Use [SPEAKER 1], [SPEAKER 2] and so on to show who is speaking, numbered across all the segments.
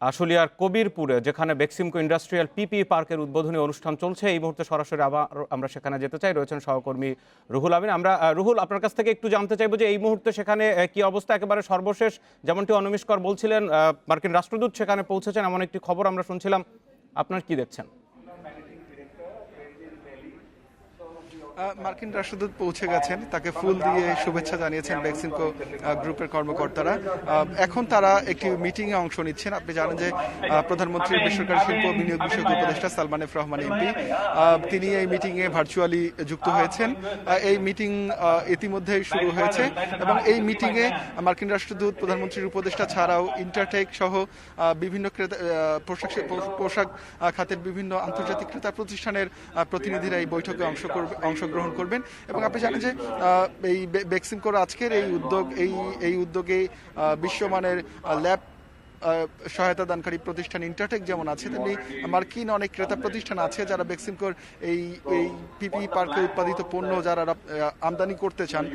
[SPEAKER 1] আশুলিয়ার কবিরপুরে, যেখানে Beximco industrial PPE পার্কের উদ্বোধনী অনুষ্ঠান চলছে। এই মুহূর্তে সরাসরি আবার আমরা সেখানে যেতে চাই। রয়েছেন সহকর্মী রুহুল আমিন। আমরা রুহুল, আপনার কাছ থেকে একটু জানতে চাইবো যে এই মুহূর্তে সেখানে কি অবস্থা। একেবারে সর্বশেষ যেমনটি অনমিশকর বলছিলেন, মার্কিন রাষ্ট্রদূত সেখানে পৌঁছেছেন, এমন একটি খবর আমরা শুনছিলাম। আপনার কি দেখছেন?
[SPEAKER 2] মার্কিন রাষ্ট্রদূত পৌঁছে গেছেন, তাকে ফুল দিয়ে শুভেচ্ছা জানিয়েছেন বেক্সিমকো গ্রুপের কর্মকর্তারা। এখন তারা একটি মিটিং এ অংশ নিচ্ছেন। আপনি জানেন যে প্রধানমন্ত্রীর বেসরকারি শিল্প বিনিয়োগ বিষয়ক উপদেষ্টা সালমান এফ রহমান এমপি, তিনি এই মিটিং এ ভার্চুয়ালি যুক্ত হয়েছেন। এই মিটিং ইতিমধ্যেই শুরু হয়েছে এবং এই মিটিং এ মার্কিন রাষ্ট্রদূত, প্রধানমন্ত্রীর উপদেষ্টা ছাড়াও ইন্টারটেক সহ বিভিন্ন পোশাক খাতের বিভিন্ন আন্তর্জাতিক ক্রেতা প্রতিষ্ঠানের প্রতিনিধিরা এই বৈঠকে অংশগ্রহণ করবেন। এবং আপনি জানেন যে এই বেক্সিমকোর আজকের এই উদ্যোগে বিশ্বমানের ল্যাব সহায়তা দানকারী প্রতিষ্ঠান ইন্টারটেক যেমন আছে, তেমনি মার্কিন অনেক ক্রেতা প্রতিষ্ঠান আছে যারা বেক্সিমকোর এই পিপিই পার্কে উৎপাদিত পণ্য যারা আমদানি করতে চান,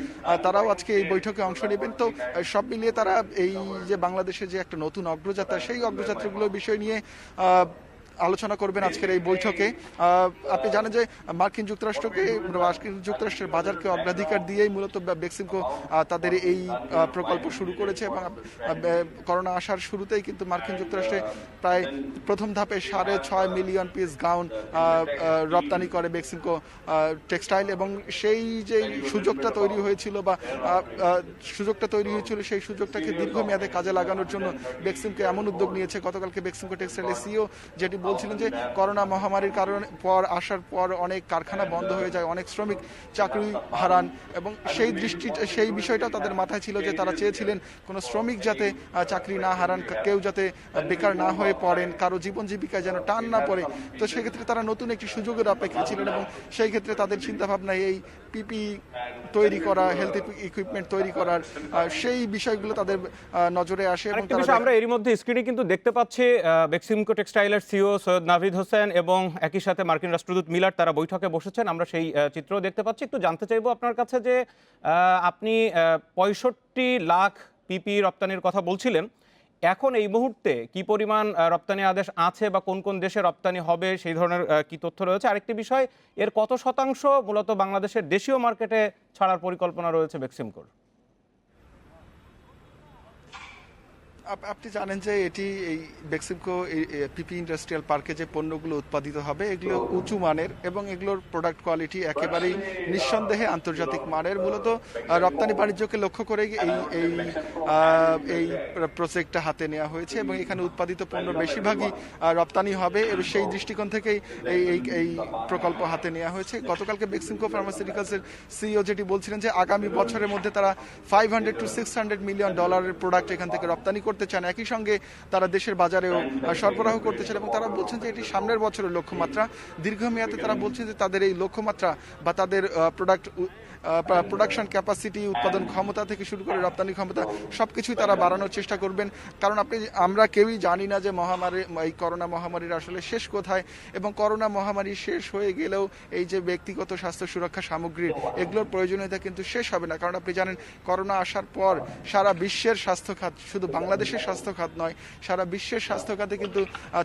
[SPEAKER 2] তারাও আজকে এই বৈঠকে অংশ নেবেন। তো সব মিলিয়ে তারা এই যে বাংলাদেশে যে একটা নতুন অগ্রযাত্রা, সেই অগ্রযাত্রাগুলোর বিষয় নিয়ে আলোচনা করবেন আজকের এই বৈঠকে। আপনি জানেন যে মার্কিন যুক্তরাষ্ট্রের বাজারকে অগ্রাধিকার দিয়েই মূলত বেক্সিমকো তাদের এই প্রকল্প শুরু করেছে এবং করোনা আসার শুরুতেই কিন্তু মার্কিন যুক্তরাষ্ট্রে প্রায় প্রথম ধাপে 6.5 মিলিয়ন পিস গাউন রপ্তানি করে বেক্সিমকো টেক্সটাইল। এবং সেই যে সুযোগটা তৈরি হয়েছিল সেই সুযোগটাকে দীর্ঘমেয়াদে কাজে লাগানোর জন্য বেক্সিমকো এমন উদ্যোগ নিয়েছে। গতকালকে বেক্সিমকো টেক্সটাইলের সিইও যেটি বলছিলেন যে করোনা মহামারীর আসার পর অনেক কারখানা বন্ধ হয়ে যায়, অনেক শ্রমিক চাকরি হারান এবং সেই বিষয়টা তাদের মাথায় ছিল যে তারা চেয়েছিলেন কোনো শ্রমিক যাতে চাকরি না হারান, কেউ যাতে বেকার না হয়ে পড়েন, কারো জীবন জীবিকায় যেন টান না পড়ে। তো সেক্ষেত্রে তারা নতুন একটি সুযোগের অপেক্ষা ছিলেন এবং সেই ক্ষেত্রে তাদের চিন্তাভাবনায় এই পিপি তৈরি করা, হেলথ ইকুইপমেন্ট তৈরি করার সেই বিষয়গুলো তাদের নজরে আসে। এবং
[SPEAKER 1] আমরা এরই মধ্যে স্ক্রিনে কিন্তু দেখতে পাচ্ছি বেক্সিমকো টেক্সটাইলের সিইও সৈয়দ নাভিদ হোসেন এবং একই সাথে মার্কিন রাষ্ট্রদূত মিলার, তারা বৈঠকে বসেছেন। আমরা সেই চিত্র দেখতে পাচ্ছি। একটু জানতে চাইবো আপনার কাছে যে আপনি 65 লাখ পিপি রপ্তানির কথা বলছিলেন, এখন এই মুহূর্তে কি পরিমাণ রপ্তানি আদেশ আছে বা কোন কোন দেশে রপ্তানি হবে, সেই ধরনের কি তথ্য রয়েছে? আরেকটি বিষয়, এর কত শতাংশ মূলত বাংলাদেশের দেশীয় মার্কেটে ছাড়ার পরিকল্পনা রয়েছে বেক্সিমকোর?
[SPEAKER 2] আপনি জানেন যে এই বেক্সিমকো পিপি ইন্ডাস্ট্রিয়াল পার্কে যে পণ্যগুলো উৎপাদিত হবে এগুলো উঁচু মানের এবং এগুলোর প্রোডাক্ট কোয়ালিটি একেবারেই নিঃসন্দেহে আন্তর্জাতিক মানের। মূলত রপ্তানি বাণিজ্যকে লক্ষ্য করেই এই প্রজেক্টটা হাতে নেওয়া হয়েছে এবং এখানে উৎপাদিত পণ্য বেশিরভাগই রপ্তানি হবে এবং সেই দৃষ্টিকোণ থেকেই এই প্রকল্প হাতে নেওয়া হয়েছে। গতকালকে বেক্সিমকো ফার্মাসিউটিক্যালসের সিইও যেটি বলছিলেন যে আগামী বছরের মধ্যে তারা $500 to $600 মিলিয়ন প্রোডাক্ট এখান থেকে রপ্তানি করতে চান, একই সঙ্গে তারা দেশের বাজারেও সরবরাহ করতে চান এবং তারা বলছেন যে এটি সামনের বছরের লক্ষ্যমাত্রা। দীর্ঘমেয়াদে তারা বলছেন যে তাদের এই লক্ষ্যমাত্রা বা তাদের প্রোডাকশন ক্যাপাসিটি, উৎপাদন ক্ষমতা থেকে শুরু করে রপ্তানি ক্ষমতা সবকিছুই তারা বাড়ানোর চেষ্টা করবেন। কারণ আমরা কেউই জানি না যে এই করোনা মহামারীর আসলে শেষ কোথায় এবং করোনা মহামারী শেষ হয়ে গেলেও এই যে ব্যক্তিগত স্বাস্থ্য সুরক্ষা সামগ্রীর এগুলোর প্রয়োজনীয়তা কিন্তু শেষ হবে না। কারণ আপনি জানেন করোনা আসার পর সারা বিশ্বের স্বাস্থ্য খাত, শুধু বাংলাদেশের স্বাস্থ্য খাত নয়, সারা বিশ্বের স্বাস্থ্য খাতে কিন্তু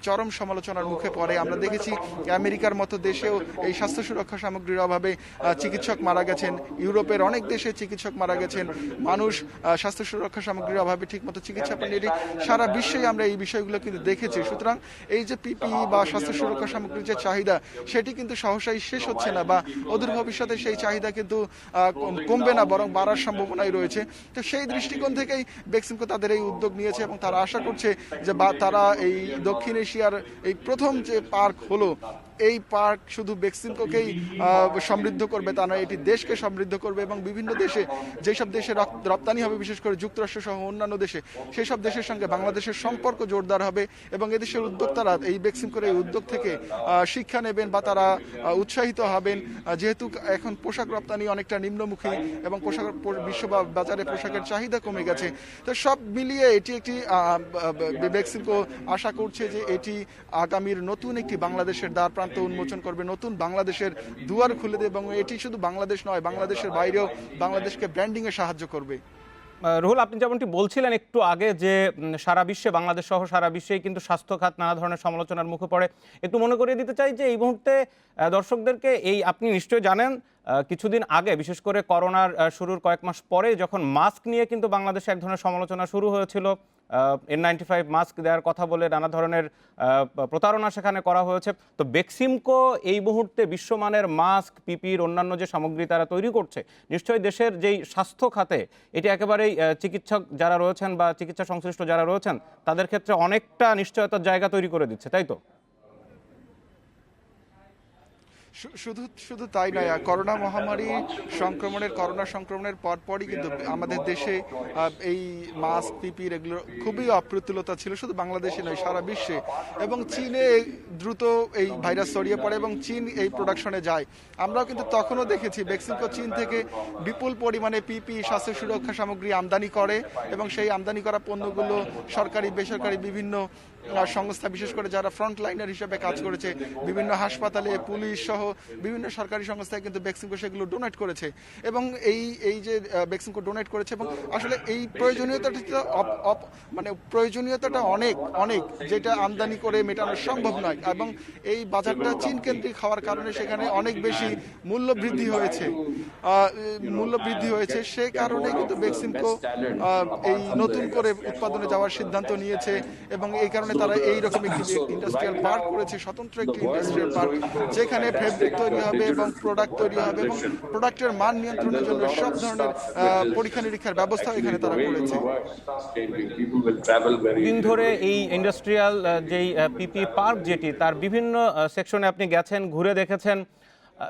[SPEAKER 2] চরম সমালোচনার মুখে পড়ে। আমরা দেখেছি আমেরিকার মতো দেশেও এই স্বাস্থ্য সুরক্ষা সামগ্রীর অভাবে চিকিৎসক মারা গেছেন, ইউরোপের অনেক দেশে চিকিৎসক মারা গেছেন, মানুষ স্বাস্থ্য সুরক্ষা সামগ্রীর অভাবে ঠিকমতো চিকিৎসা পাননি। সারা বিশ্বেই আমরা এই বিষয়গুলো কিন্তু দেখেছি। সুতরাং এই যে পিপিই বা স্বাস্থ্য সুরক্ষা সামগ্রীর যে চাহিদা, সেটি কিন্তু সহসাই শেষ হচ্ছে না বা অদূর ভবিষ্যতে সেই চাহিদা কিন্তু কমবে না, বরং বাড়ার সম্ভাবনাই রয়েছে। তো সেই দৃষ্টিকোণ থেকেই বেক্সিমকো তাদের এই উদ্যোগ নিয়েছে এবং তারা আশা করছে যে তারা এই দক্ষিণ এশিয়ার এই প্রথম যে পার্ক হলো, এই পার্ক শুধু বেক্সিমকোকেই সমৃদ্ধ করবে তা নয়, এটি দেশকে সমৃদ্ধ করবে এবং বিভিন্ন দেশে যেসব দেশে রপ্তানি হবে, বিশেষ করে যুক্তরাষ্ট্র সহ অন্যান্য দেশে, সেই সব দেশের সঙ্গে বাংলাদেশের সম্পর্ক জোরদার হবে এবং এদেশের উদ্যোক্তারা এই বেক্সিমকোর এই উদ্যোগ থেকে শিক্ষা নেবেন বা তারা উৎসাহিত হবেন। যেহেতু এখন পোশাক রপ্তানি অনেকটা নিম্নমুখী এবং বিশ্ব বাজারে পোশাকের চাহিদা কমে গেছে, তো সব মিলিয়ে এটি একটি বেক্সিমকো আশা করছে যে এটি আগামীর নতুন একটি বাংলাদেশের দ্বার প্রান্ত উন্মোচন করবে, নতুন বাংলাদেশের দুয়ার খুলে দেবে এবং এটি শুধু বাংলাদেশ নয়, বাংলাদেশের বাইরেও বাংলাদেশকে ব্র্যান্ডিং এ সাহায্য করবে।
[SPEAKER 1] রুহুল, আপনি যেমনটি বলছিলেন একটু আগে যে সারা বিশ্বে, বাংলাদেশ সহ সারা বিশ্বেই কিন্তু স্বাস্থ্য খাত নানা ধরনের সমালোচনার মুখে পড়ে। একটু মনে করিয়ে দিতে চাই যে এই মুহূর্তে দর্শকদেরকে, এই আপনি নিশ্চয়ই জানেন কিছুদিন আগে, বিশেষ করে করোনার শুরুর কয়েক মাস পরে যখন মাস্ক নিয়ে কিন্তু বাংলাদেশে এক ধরনের সমালোচনা শুরু হয়েছিল, N95 মাস্ক দেওয়ার কথা বলে নানা ধরনের প্রতারণা সেখানে করা হয়েছে। তো বেক্সিমকো এই মুহূর্তে বিশ্বমানের মাস্ক, পিপির অন্যান্য যে সামগ্রী তারা তৈরি করছে, নিশ্চয়ই দেশের যেই স্বাস্থ্য খাতে এটি একেবারেই চিকিৎসক যারা রয়েছেন বা চিকিৎসা সংশ্লিষ্ট যারা রয়েছেন তাদের ক্ষেত্রে অনেকটা নিশ্চয়তার জায়গা তৈরি করে দিচ্ছে, তাই তো?
[SPEAKER 2] শুধু শুধু তাই নয়, করোনা সংক্রমণের পরপরই কিন্তু আমাদের দেশে এই মাস্ক, পিপির এগুলো খুবই অপ্রতুলতা ছিল, শুধু বাংলাদেশে নয় সারা বিশ্বে। এবং চীনে দ্রুত এই ভাইরাস ছড়িয়ে পড়ে এবং চীন এই প্রোডাকশনে যায়। আমরাও কিন্তু তখনও দেখেছি বেক্সিমকো চীন থেকে বিপুল পরিমাণে পিপি, স্বাস্থ্য সুরক্ষা সামগ্রী আমদানি করে এবং সেই আমদানি করা পণ্যগুলো সরকারি বেসরকারি বিভিন্ন সংস্থা, বিশেষ করে যারা ফ্রন্ট লাইনার হিসেবে কাজ করেছে, বিভিন্ন হাসপাতালে, পুলিশ সহ বিভিন্ন সরকারি সংস্থায় কিন্তু বেক্সিমকো সেগুলো ডোনেট করেছে। এবং এই যে বেক্সিমকো ডোনেট করেছে, এবং আসলে এই প্রয়োজনীয়তাটা অনেক অনেক, যেটা আমদানি করে মেটানো সম্ভব নয়। এবং এই বাজারটা চীন কেন্দ্রিক হওয়ার কারণে সেখানে অনেক বেশি মূল্য বৃদ্ধি হয়েছে। সে কারণে কিন্তু বেক্সিমকো এই নতুন করে উৎপাদনে যাওয়ার সিদ্ধান্ত নিয়েছে এবং এই কারণে তারা এইরকম একটি ইন্ডাস্ট্রিয়াল পার্ক করেছে, স্বতন্ত্র একটি ইন্ডাস্ট্রিয়াল পার্ক, যেখানে ফেব্রিক তৈরি হবে এবং প্রোডাক্ট তৈরি হবে এবং প্রোডাক্টের মান নিয়ন্ত্রণের জন্য সব ধরনের পরীক্ষা নিরীক্ষার ব্যবস্থা এখানে তারা করেছে।
[SPEAKER 1] দিন ধরে এই ইন্ডাস্ট্রিয়াল যেই পিপি পার্ক যেটি, তার বিভিন্ন সেকশনে আপনি গেছেন, ঘুরে দেখেছেন।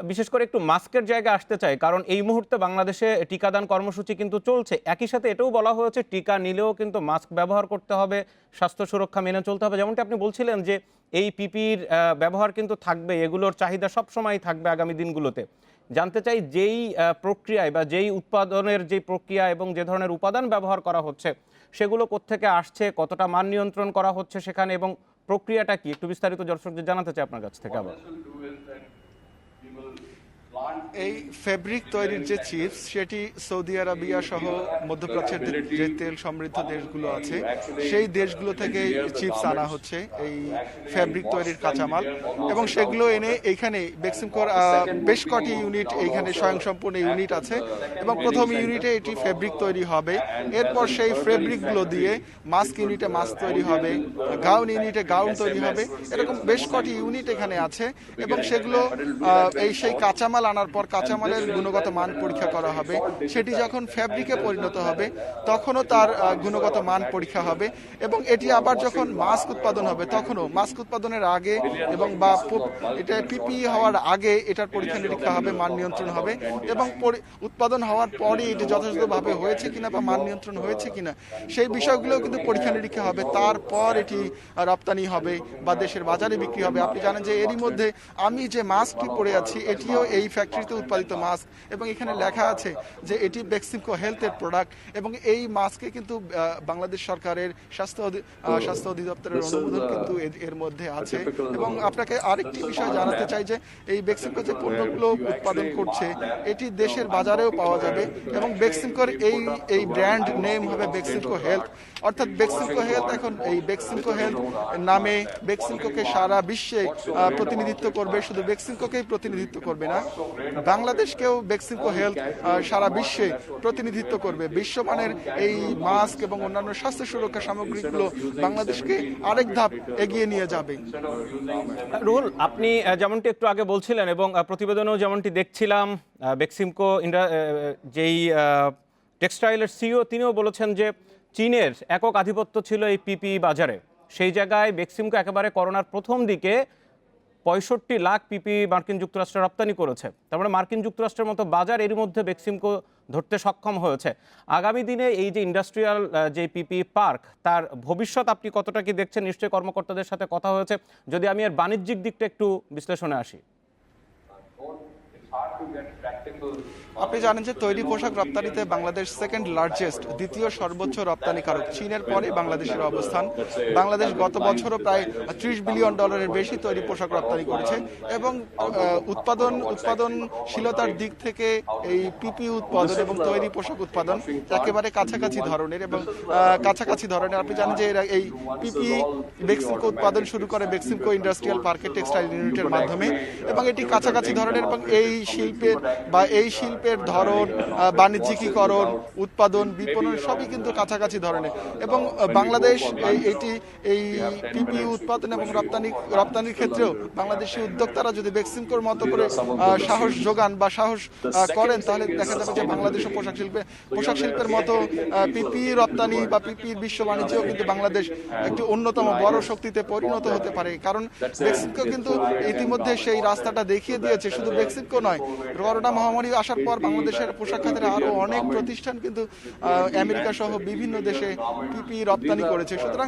[SPEAKER 1] বিশেষ করে একটু মাস্কের জায়গায় আসতে চাই, কারণ এই মুহূর্তে বাংলাদেশে টিকাদান কর্মসূচি কিন্তু চলছে। একই সাথে এটাও বলা হয়েছে টিকা নিলেও কিন্তু মাস্ক ব্যবহার করতে হবে, স্বাস্থ্য সুরক্ষা মেনে চলতে হবে। যেমনটি আপনি বলছিলেন যে এই পিপির ব্যবহার কিন্তু থাকবে, এগুলোর চাহিদা সবসময় থাকবে আগামী দিনগুলোতে। জানতে চাই যেই প্রক্রিয়ায় বা যেই উৎপাদনের যে প্রক্রিয়া এবং যে ধরনের উপাদান ব্যবহার করা হচ্ছে সেগুলো কোত্থেকে আসছে, কতটা মান নিয়ন্ত্রণ করা হচ্ছে সেখানে, এবং প্রক্রিয়াটা কি, একটু বিস্তারিত দর্শকদের জানাতে চাই আপনার কাছ থেকে। আবার
[SPEAKER 2] এই ফেব্রিক তৈরির যে চিপস, সেটি সৌদি আরবিয়া সহ মধ্যপ্রাচ্যের যে তেল সমৃদ্ধ দেশগুলো আছে সেই দেশগুলো থেকে চিপস আনা হচ্ছে, এই ফেব্রিক তৈরির কাঁচামাল। এবং সেগুলো এনে এইখানে বেক্সিমকোর বেশ কটি ইউনিট, এইখানে স্বয়ংসম্পূর্ণ ইউনিট আছে এবং প্রথম ইউনিটে এটি ফেব্রিক তৈরি হবে। এরপর সেই ফেব্রিকগুলো দিয়ে মাস্ক ইউনিটে মাস্ক তৈরি হবে, গাউন ইউনিটে গাউন তৈরি হবে। এরকম বেশ কটি ইউনিট এখানে আছে এবং সেগুলো সেই কাঁচামাল আনার পর কাঁচামালের গুণগত মান পরীক্ষা করা হবে। সেটি যখন ফ্যাব্রিকে পরিণত হবে তখনও তার গুণগত মান পরীক্ষা হবে এবং এটি আবার যখন মাস্ক উৎপাদন হবে তখনও মাস্ক উৎপাদনের আগে এবং বা এটা পিপিই হওয়ার আগে এটার পরীক্ষা নিরীক্ষা হবে, মান নিয়ন্ত্রণ হবে এবং উৎপাদন হওয়ার পরে এটি যথাযথভাবে হয়েছে কিনা বা মান নিয়ন্ত্রণ হয়েছে কিনা সেই বিষয়গুলোও কিন্তু পরীক্ষা নিরীক্ষা হবে। তারপর এটি রপ্তানি হবে বা দেশের বাজারে বিক্রি হবে। আপনি জানেন যে এরই মধ্যে আমি যে মাস্কটি পরে আছি এটিও এই ফ্যাক্টরিতে উৎপাদিত মাস্ক এবং এখানে লেখা আছে যে এটি বেক্সিমকো হেলথের প্রোডাক্ট এবং এই মাস্কে কিন্তু বাংলাদেশ সরকারের স্বাস্থ্য অধিদপ্তরের অনুমোদন কিন্তু এর মধ্যে আছে। এবং আপনাকে আরেকটি বিষয় জানাতে চাই যে এই বেক্সিমকো যে পণ্যগুলো উৎপাদন করছে এটি দেশের বাজারেও পাওয়া যাবে এবং বেক্সিমকোর এই ব্র্যান্ড নেম হবে বেক্সিমকো হেলথ। অর্থাৎ বেক্সিমকো হেলথ এখন এই বেক্সিমকো হেলথ নামে বেক্সিমকোকে সারা বিশ্বে প্রতিনিধিত্ব করবে, শুধু বেক্সিমকোকেই প্রতিনিধিত্ব করবে না, বাংলাদেশকেও বেক্সিমকো হেলথ সারা বিশ্বে প্রতিনিধিত্ব করবে। বিশ্বমানের এই মাস্ক এবং অন্যান্য স্বাস্থ্য সুরক্ষা সামগ্রীগুলো বাংলাদেশকে আরেক ধাপ এগিয়ে নিয়ে যাবে।
[SPEAKER 1] রুহুল, আপনি যেমনটি একটু আগে বলছিলেন এবং প্রতিবেদনেও যেমনটি দেখছিলাম, বেক্সিমকো যেই টেক্সটাইলের সিইও তিনিও বলেছেন যে চীনের একক আধিপত্য ছিল এই পিপি বাজারে। সেই জায়গায় বেক্সিমকো একেবারে করোনার প্রথম দিকে 65 লাখ পিপি মার্কিন যুক্তরাষ্ট্রে রপ্তানি করেছে। তার মানে মার্কিন যুক্তরাষ্ট্রের মতো বাজার এরই মধ্যে বেক্সিমকো ধরতে সক্ষম হয়েছে। আগামী দিনে এই যে ইন্ডাস্ট্রিয়াল যে পিপি পার্ক, তার ভবিষ্যৎ আপনি কতটা কি দেখছেন? নিশ্চয়ই কর্মকর্তাদের সাথে কথা হয়েছে। যদি আমি এর বাণিজ্যিক দিকটা একটু বিশ্লেষণে আসি।
[SPEAKER 2] আপনি জানেন যে তৈরি পোশাক রপ্তানিতে বাংলাদেশ সেকেন্ড লার্জেস্ট, দ্বিতীয় সর্বোচ্চ রপ্তানিকারক। চীনের পরে বাংলাদেশের অবস্থান। বাংলাদেশ গত বছরও প্রায় $30 বিলিয়ন বেশি তৈরি পোশাক রপ্তানি করেছে এবং উৎপাদনশীলতার দিক থেকে এই পিপি উৎপাদন এবং তৈরি পোশাক উৎপাদন একেবারে কাছাকাছি ধরনের আপনি জানেন যে এই পিপি বেক্সিমকো উৎপাদন শুরু করে বেক্সিমকো ইন্ডাস্ট্রিয়াল পার্কের টেক্সটাইল ইউনিটের মাধ্যমে এবং এটি কাছাকাছি ধরনের এবং এই শিল্পের ধরন, বাণিজ্যিকীকরণ, উৎপাদন, বিপণন সবই কিন্তু কাছাকাছি ধরনের এবং বাংলাদেশ এই পিপি উৎপাদন এবং রপ্তানির ক্ষেত্রেও বাংলাদেশি উদ্যোক্তারা যদি বেক্সিমকোর মতো করে সাহস যোগান বা সাহস করেন তাহলে দেখা যাবে যে বাংলাদেশ পোশাক শিল্পের মতো পিপি রপ্তানি বা পিপির বিশ্ব বাণিজ্যেও কিন্তু বাংলাদেশ একটি অন্যতম বড় শক্তিতে পরিণত হতে পারে। কারণ বেক্সিমকো কিন্তু ইতিমধ্যে সেই রাস্তাটা দেখিয়ে দিয়েছে। শুধু বেক্সিমকো নয়, করোনা মহামারী আসার পর বাংলাদেশের পোশাক খাতের আরো অনেক প্রতিষ্ঠান কিন্তু আমেরিকা সহ বিভিন্ন দেশে পিপি রপ্তানি করেছে। সুতরাং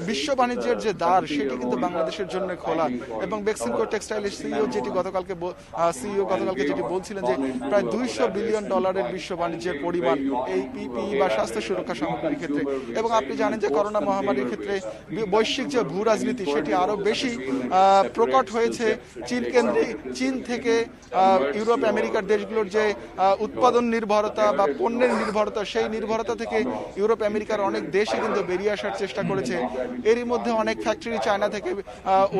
[SPEAKER 2] বিশ্ব বাণিজ্যের যে দ্বার সেটি কিন্তু বাংলাদেশের জন্য খোলা এবং বেক্সিমকো টেক্সটাইলের সিইও গতকালকে যেটি বলছিলেন যে প্রায় $200 বিলিয়ন বিশ্ব বাণিজ্যের পরিমাণ এই পিপি বা স্বাস্থ্য সুরক্ষা সামগ্রীর ক্ষেত্রে। এবং আপনি জানেন যে করোনা মহামারীর ক্ষেত্রে বৈশ্বিক যে ভূ রাজনীতি সেটি আরো বেশি প্রকট হয়েছে। চীন থেকে ইউরোপ আমেরিকার দেশগুলোর যে উৎপাদন নির্ভরতা বা পণ্যের নির্ভরতা, সেই নির্ভরতা থেকে ইউরোপ আমেরিকার অনেক দেশই কিন্তু বেরিয়ে আসার চেষ্টা করেছে। এরই মধ্যে অনেক ফ্যাক্টরি চায়না থেকে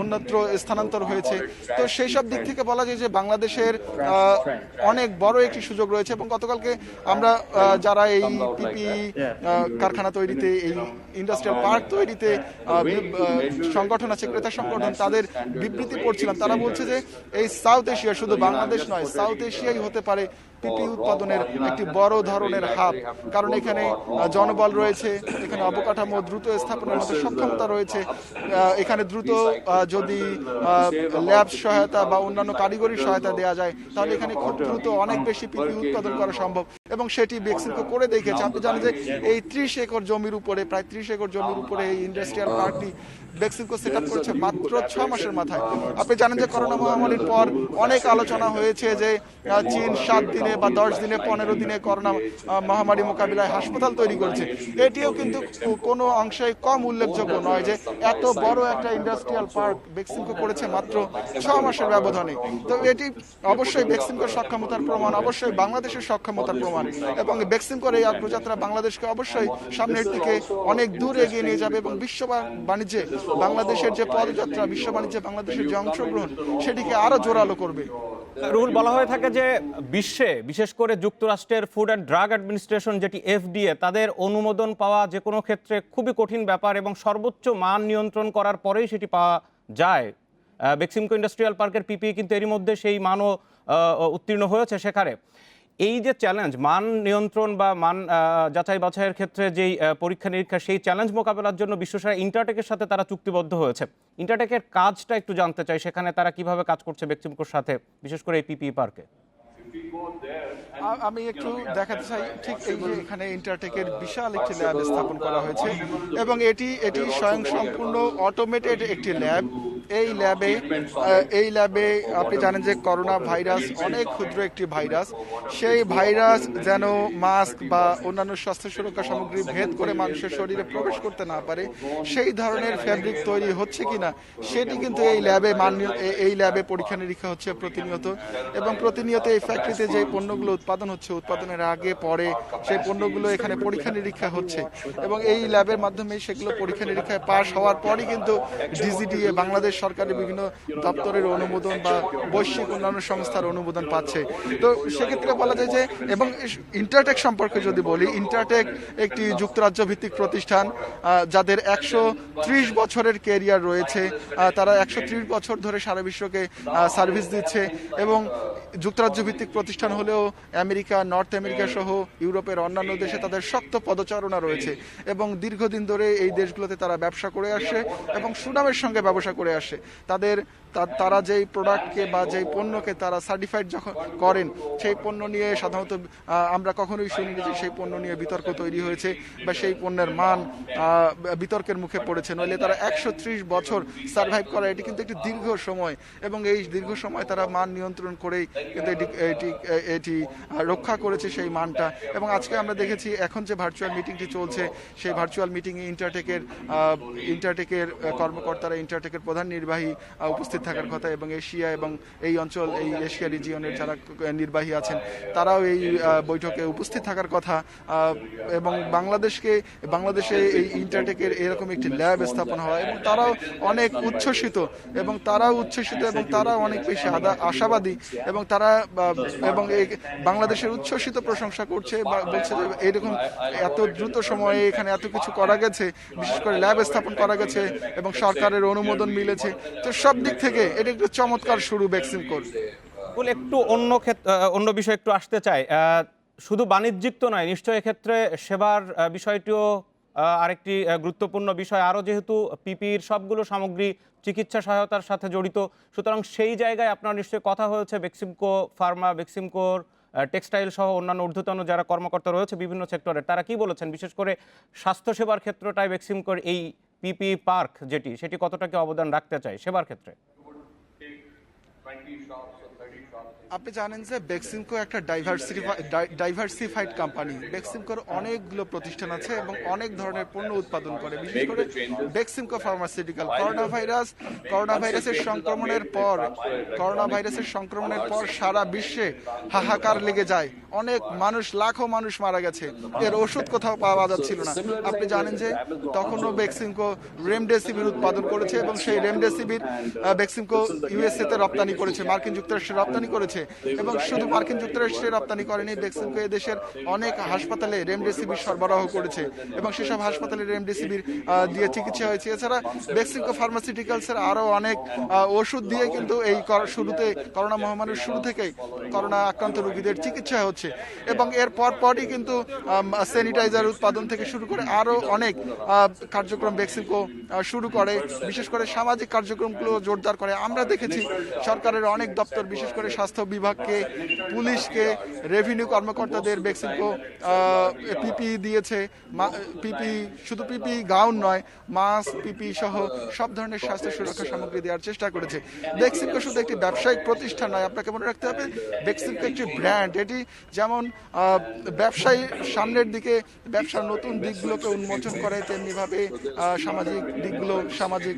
[SPEAKER 2] অন্যত্র স্থানান্তর হয়েছে। তো সেই সব দিক থেকে বলা যায় যে বাংলাদেশের অনেক বড় একটি সুযোগ রয়েছে এবং গতকালকে আমরা যারা এই পিপি কারখানা তৈরিতে, এই ইন্ডাস্ট্রিয়াল পার্ক তৈরিতে সংগঠন আছে, ক্রেতা সংগঠন, তাদের বিবৃতি পড়ছিলাম। তারা বলছে যে এই সাউথ এশিয়া, শুধু বাংলাদেশ নয়, সাউথ এশিয়াই হতে পারে পিপি উৎপাদনের একটি বড় ধরনের হাব। কারণ এখানে জনবল রয়েছে, এখানে অবকাঠামো দ্রুত স্থাপনের মতো সক্ষমতা রয়েছে, এখানে দ্রুত যদি ল্যাব সহায়তা বা অন্যান্য কারিগরি সহায়তা দেওয়া যায় তাহলে এখানে খুব দ্রুত অনেক বেশি পিপি উৎপাদন করা সম্ভব এবং সেটি বেক্সিমকো করে দেখেছে। আপনি জানেন যে এই প্রায় 30 একর জমির উপরে এই ইন্ডাস্ট্রিয়াল পার্কটি বেক্সিমকো সেট আপ করেছে মাত্র 6 মাসের মাথায়। আপনি জানেন যে করোনা মহামারীর পর অনেক আলোচনা হয়েছে যে চীন 7 দিনে বা 10 দিনে 15 দিনে করোনা মহামারী মোকাবিলায় হাসপাতাল তৈরি করেছে। এটিও কিন্তু কোনো অংশে কম উল্লেখযোগ্য নয় যে এত বড় একটা ইন্ডাস্ট্রিয়াল পার্ক বেক্সিমকো করেছে মাত্র 6 মাসের ব্যবধানে। তো এটি অবশ্যই বেক্সিমকোর সক্ষমতার প্রমাণ, অবশ্যই বাংলাদেশের সক্ষমতার প্রমাণ এবং বেক্সিমকোর এই অগ্রযাত্রা বাংলাদেশকে অবশ্যই সামনের দিকে অনেক দূর এগিয়ে নিয়ে যাবে এবং বিশ্ব বাণিজ্যে বাংলাদেশের যে পদযাত্রা, বিশ্ব বাণিজ্যে বাংলাদেশের যে অংশগ্রহণ সেটিকে আরো জোরালো করবে।
[SPEAKER 1] রুহুল, বলা হয়ে থাকে যে বিশ্বে, বিশেষ করে যুক্তরাষ্ট্রের ফুড অ্যান্ড ড্রাগ অ্যাডমিনিস্ট্রেশন যেটি এফডিএ, তাদের অনুমোদন পাওয়া যে কোনো ক্ষেত্রে খুবই কঠিন ব্যাপার এবং সর্বোচ্চ মান নিয়ন্ত্রণ করার পরেই সেটি পাওয়া যায়। বেক্সিমকো ইন্ডাস্ট্রিয়াল পার্কের পিপি কিন্তু এরই মধ্যে সেই মানও উত্তীর্ণ হয়েছে সেখানে। এই যে চ্যালেঞ্জ, মান নিয়ন্ত্রণ বা মান যাচাই বাছাইয়ের ক্ষেত্রে যেই পরীক্ষা নিরীক্ষা, সেই চ্যালেঞ্জ মোকাবেলার জন্য বিশ্বসেরা ইন্টারটেকের সাথে তারা চুক্তিবদ্ধ হয়েছে। ইন্টারটেকের কাজটা একটু জানতে চাই, সেখানে তারা কিভাবে কাজ করছে বেক্সিমকোর সাথে, বিশেষ করে এই পিপি পার্কে।
[SPEAKER 2] আমি একটু দেখাতে চাই, ঠিক এই যে এখানে ইন্টারটেকের বিশাল একটি ল্যাব স্থাপন করা হয়েছে এবং এটি স্বয়ংসম্পূর্ণ অটোমেটেড একটি ল্যাব। এই ল্যাবে আপনি জানেন যে করোনা ভাইরাস অনেক ক্ষুদ্র একটি ভাইরাস। সেই ভাইরাস যেন মাস্ক বা অন্যান্য স্বাস্থ্য সুরক্ষা সামগ্রী ভেদ করে মানুষের শরীরে প্রবেশ করতে না পারে, সেই ধরনের ফ্যাব্রিক তৈরি হচ্ছে কিনা সেটি কিন্তু এই ল্যাবে পরীক্ষা নিরীক্ষা হচ্ছে প্রতিনিয়ত এবং প্রতিনিয়ত এই ফ্যাক্টরিতে যে পণ্যগুলো উৎপাদন হচ্ছে, উৎপাদনের আগে পরে সেই পণ্যগুলো এখানে পরীক্ষা নিরীক্ষা হচ্ছে এবং এই ল্যাবের মাধ্যমে সেগুলো পরীক্ষা নিরীক্ষায় পাশ হওয়ার পরই কিন্তু ডিজিডিএ, বাংলাদেশ সরকারের বিভিন্ন দপ্তরের অনুমোদন বা বৈশ্বিক অন্যান্য সংস্থার অনুমোদন পাচ্ছে। তো সেক্ষেত্রে বলা যায় যে, এবং ইন্টারটেক সম্পর্কে যদি বলি, ইন্টারটেক একটি যুক্তরাজ্য ভিত্তিক প্রতিষ্ঠান যাদের 130 বছরের ক্যারিয়ার রয়েছে। তারা 130 বছর ধরে সারা বিশ্বকে সার্ভিস দিচ্ছে এবং যুক্তরাজ্য ভিত্তিক প্রতিষ্ঠান হলেও আমেরিকা, নর্থ আমেরিকা সহ ইউরোপের অন্যান্য দেশে তাদের শক্ত পদচারণা রয়েছে এবং দীর্ঘদিন ধরে এই দেশগুলোতে তারা ব্যবসা করে আসছে এবং সুনামের সঙ্গে ব্যবসা করে আসছে। আসে। তারা যেই প্রোডাক্টকে বা যেই পণ্যকে তারা সার্টিফাইড যখন করেন, সেই পণ্য নিয়ে সাধারণত আমরা কখনোই শুনিনি যে সেই পণ্য নিয়ে বিতর্ক তৈরি হয়েছে বা সেই পণ্যের মান বিতর্কের মুখে পড়েছে। নইলে তারা 130 বছর সার্ভাইভ করা, এটি কিন্তু একটি দীর্ঘ সময়, এবং এই দীর্ঘ সময় তারা মান নিয়ন্ত্রণ করেই কিন্তু এটি রক্ষা করেছে সেই মানটা। এবং আজকে আমরা দেখেছি এখন যে ভার্চুয়াল মিটিংটি চলছে, সেই ভার্চুয়াল মিটিংয়ে ইন্টারটেকের কর্মকর্তারা, ইন্টারটেকের প্রধান নির্বাহী উপস্থিত থাকার কথা, এবং এশিয়া এবং এই অঞ্চল, এই এশিয়া রিজিয়নের যারা নির্বাহী আছেন তারাও এই বৈঠকে উপস্থিত থাকার কথা। এবং বাংলাদেশে এই ইন্টারটেকের এরকম একটি ল্যাব স্থাপন হওয়া, এবং তারাও অনেক উচ্ছ্বসিত এবং তারাও অনেক বেশি আশাবাদী, এবং তারা বাংলাদেশের উচ্ছ্বসিত প্রশংসা করছে বা বলছে যে এরকম এত দ্রুত সময়ে এখানে এত কিছু করা গেছে, বিশেষ করে ল্যাব স্থাপন করা গেছে এবং সরকারের অনুমোদন মিলেছে। তো সব দিক থেকে এটা একটু চমৎকার শুরু বেক্সিমকোর।
[SPEAKER 1] একটু অন্য বিষয় একটু আসতে চাই। শুধু বাণিজ্যিক তো নয়, নিশ্চয়ই এক্ষেত্রে সেবার বিষয়টিও আরেকটি গুরুত্বপূর্ণ বিষয়। আরও যেহেতু পিপির সবগুলো সামগ্রী চিকিৎসা সহায়তার সাথে জড়িত, সুতরাং সেই জায়গায় আপনার নিশ্চয়ই কথা হয়েছে বেক্সিমকো ফার্মা, বেক্সিমকোর টেক্সটাইল সহ অন্যান্য ঊর্ধ্বতন যারা কর্মকর্তা রয়েছে বিভিন্ন সেক্টরের, তারা কি বলেছেন? বিশেষ করে স্বাস্থ্যসেবার ক্ষেত্রটায় বেক্সিমকোর এই পিপি পার্ক সেটি কতটা কি অবদান রাখতে চায় সেবার ক্ষেত্রে?
[SPEAKER 2] আপনি জানেন যে বেক্সিমকো একটা ডাইভার্সিফাইড কোম্পানি। বেক্সিমকোর অনেকগুলো প্রতিষ্ঠান আছে এবং অনেক ধরনের পণ্য উৎপাদন করে। বিশেষ করে বেক্সিমকো ফার্মাসিউটিক্যাল করোনা ভাইরাসের সংক্রমণের পর সারা বিশ্বে হাহাকার লেগে যায়। অনেক মানুষ, লাখো মানুষ মারা গেছে, এর ওষুধ কোথাও পাওয়া যাচ্ছিল না। আপনি জানেন যে তখনও বেক্সিমকো রেমডেসিভির উৎপাদন করেছে, এবং সেই রেমডেসিভির বেক্সিমকো ইউএসএ তে রপ্তানি করেছে, মার্কিন যুক্তরাষ্ট্রে রপ্তানি করেছে। এবং শুধু মার্কিন যুক্তরাষ্ট্রে রপ্তানি করেনি, বেক্সিমকো এদেশের অনেক হাসপাতালে রেমডেসিভির সরবরাহ করেছে এবং সেসব হাসপাতালে রেমডেসিভির দিয়ে চিকিৎসা হয়েছে। এছাড়া বেক্সিমকো ফার্মাসিউটিক্যালসের আরও অনেক ওষুধ দিয়ে কিন্তু এই করোনা মহামারীর শুরু থেকেই করোনা আক্রান্ত রোগীদের চিকিৎসা হচ্ছে। এবং এর পরই কিন্তু স্যানিটাইজার উৎপাদন থেকে শুরু করে আরও অনেক কার্যক্রম বেক্সিমকো শুরু করে, বিশেষ করে সামাজিক কার্যক্রমগুলো জোরদার করে। আমরা দেখেছি সরকারের অনেক দপ্তর, বিশেষ করে স্বাস্থ্য বিভাগকে, পুলিশকে, রেভিনিউ কর্মকর্তাদের বেক্সিমকো পিপি দিয়েছে। শুধু পিপি গাউন নয়, মাস্ক, পিপি সহ সব ধরনের স্বাস্থ্য সুরক্ষা সামগ্রী দেওয়ার চেষ্টা করেছে। বেক্সিমকো শুধু একটি ব্যবসায়িক প্রতিষ্ঠান নয়, আপনাকে মনে রাখতে হবে বেক্সিমকো একটি ব্র্যান্ড। এটি যেমন ব্যবসায়ী সামনের দিকে ব্যবসার নতুন দিকগুলোকে উন্মোচন করে, তেমনিভাবে সামাজিক দিকগুলো, সামাজিক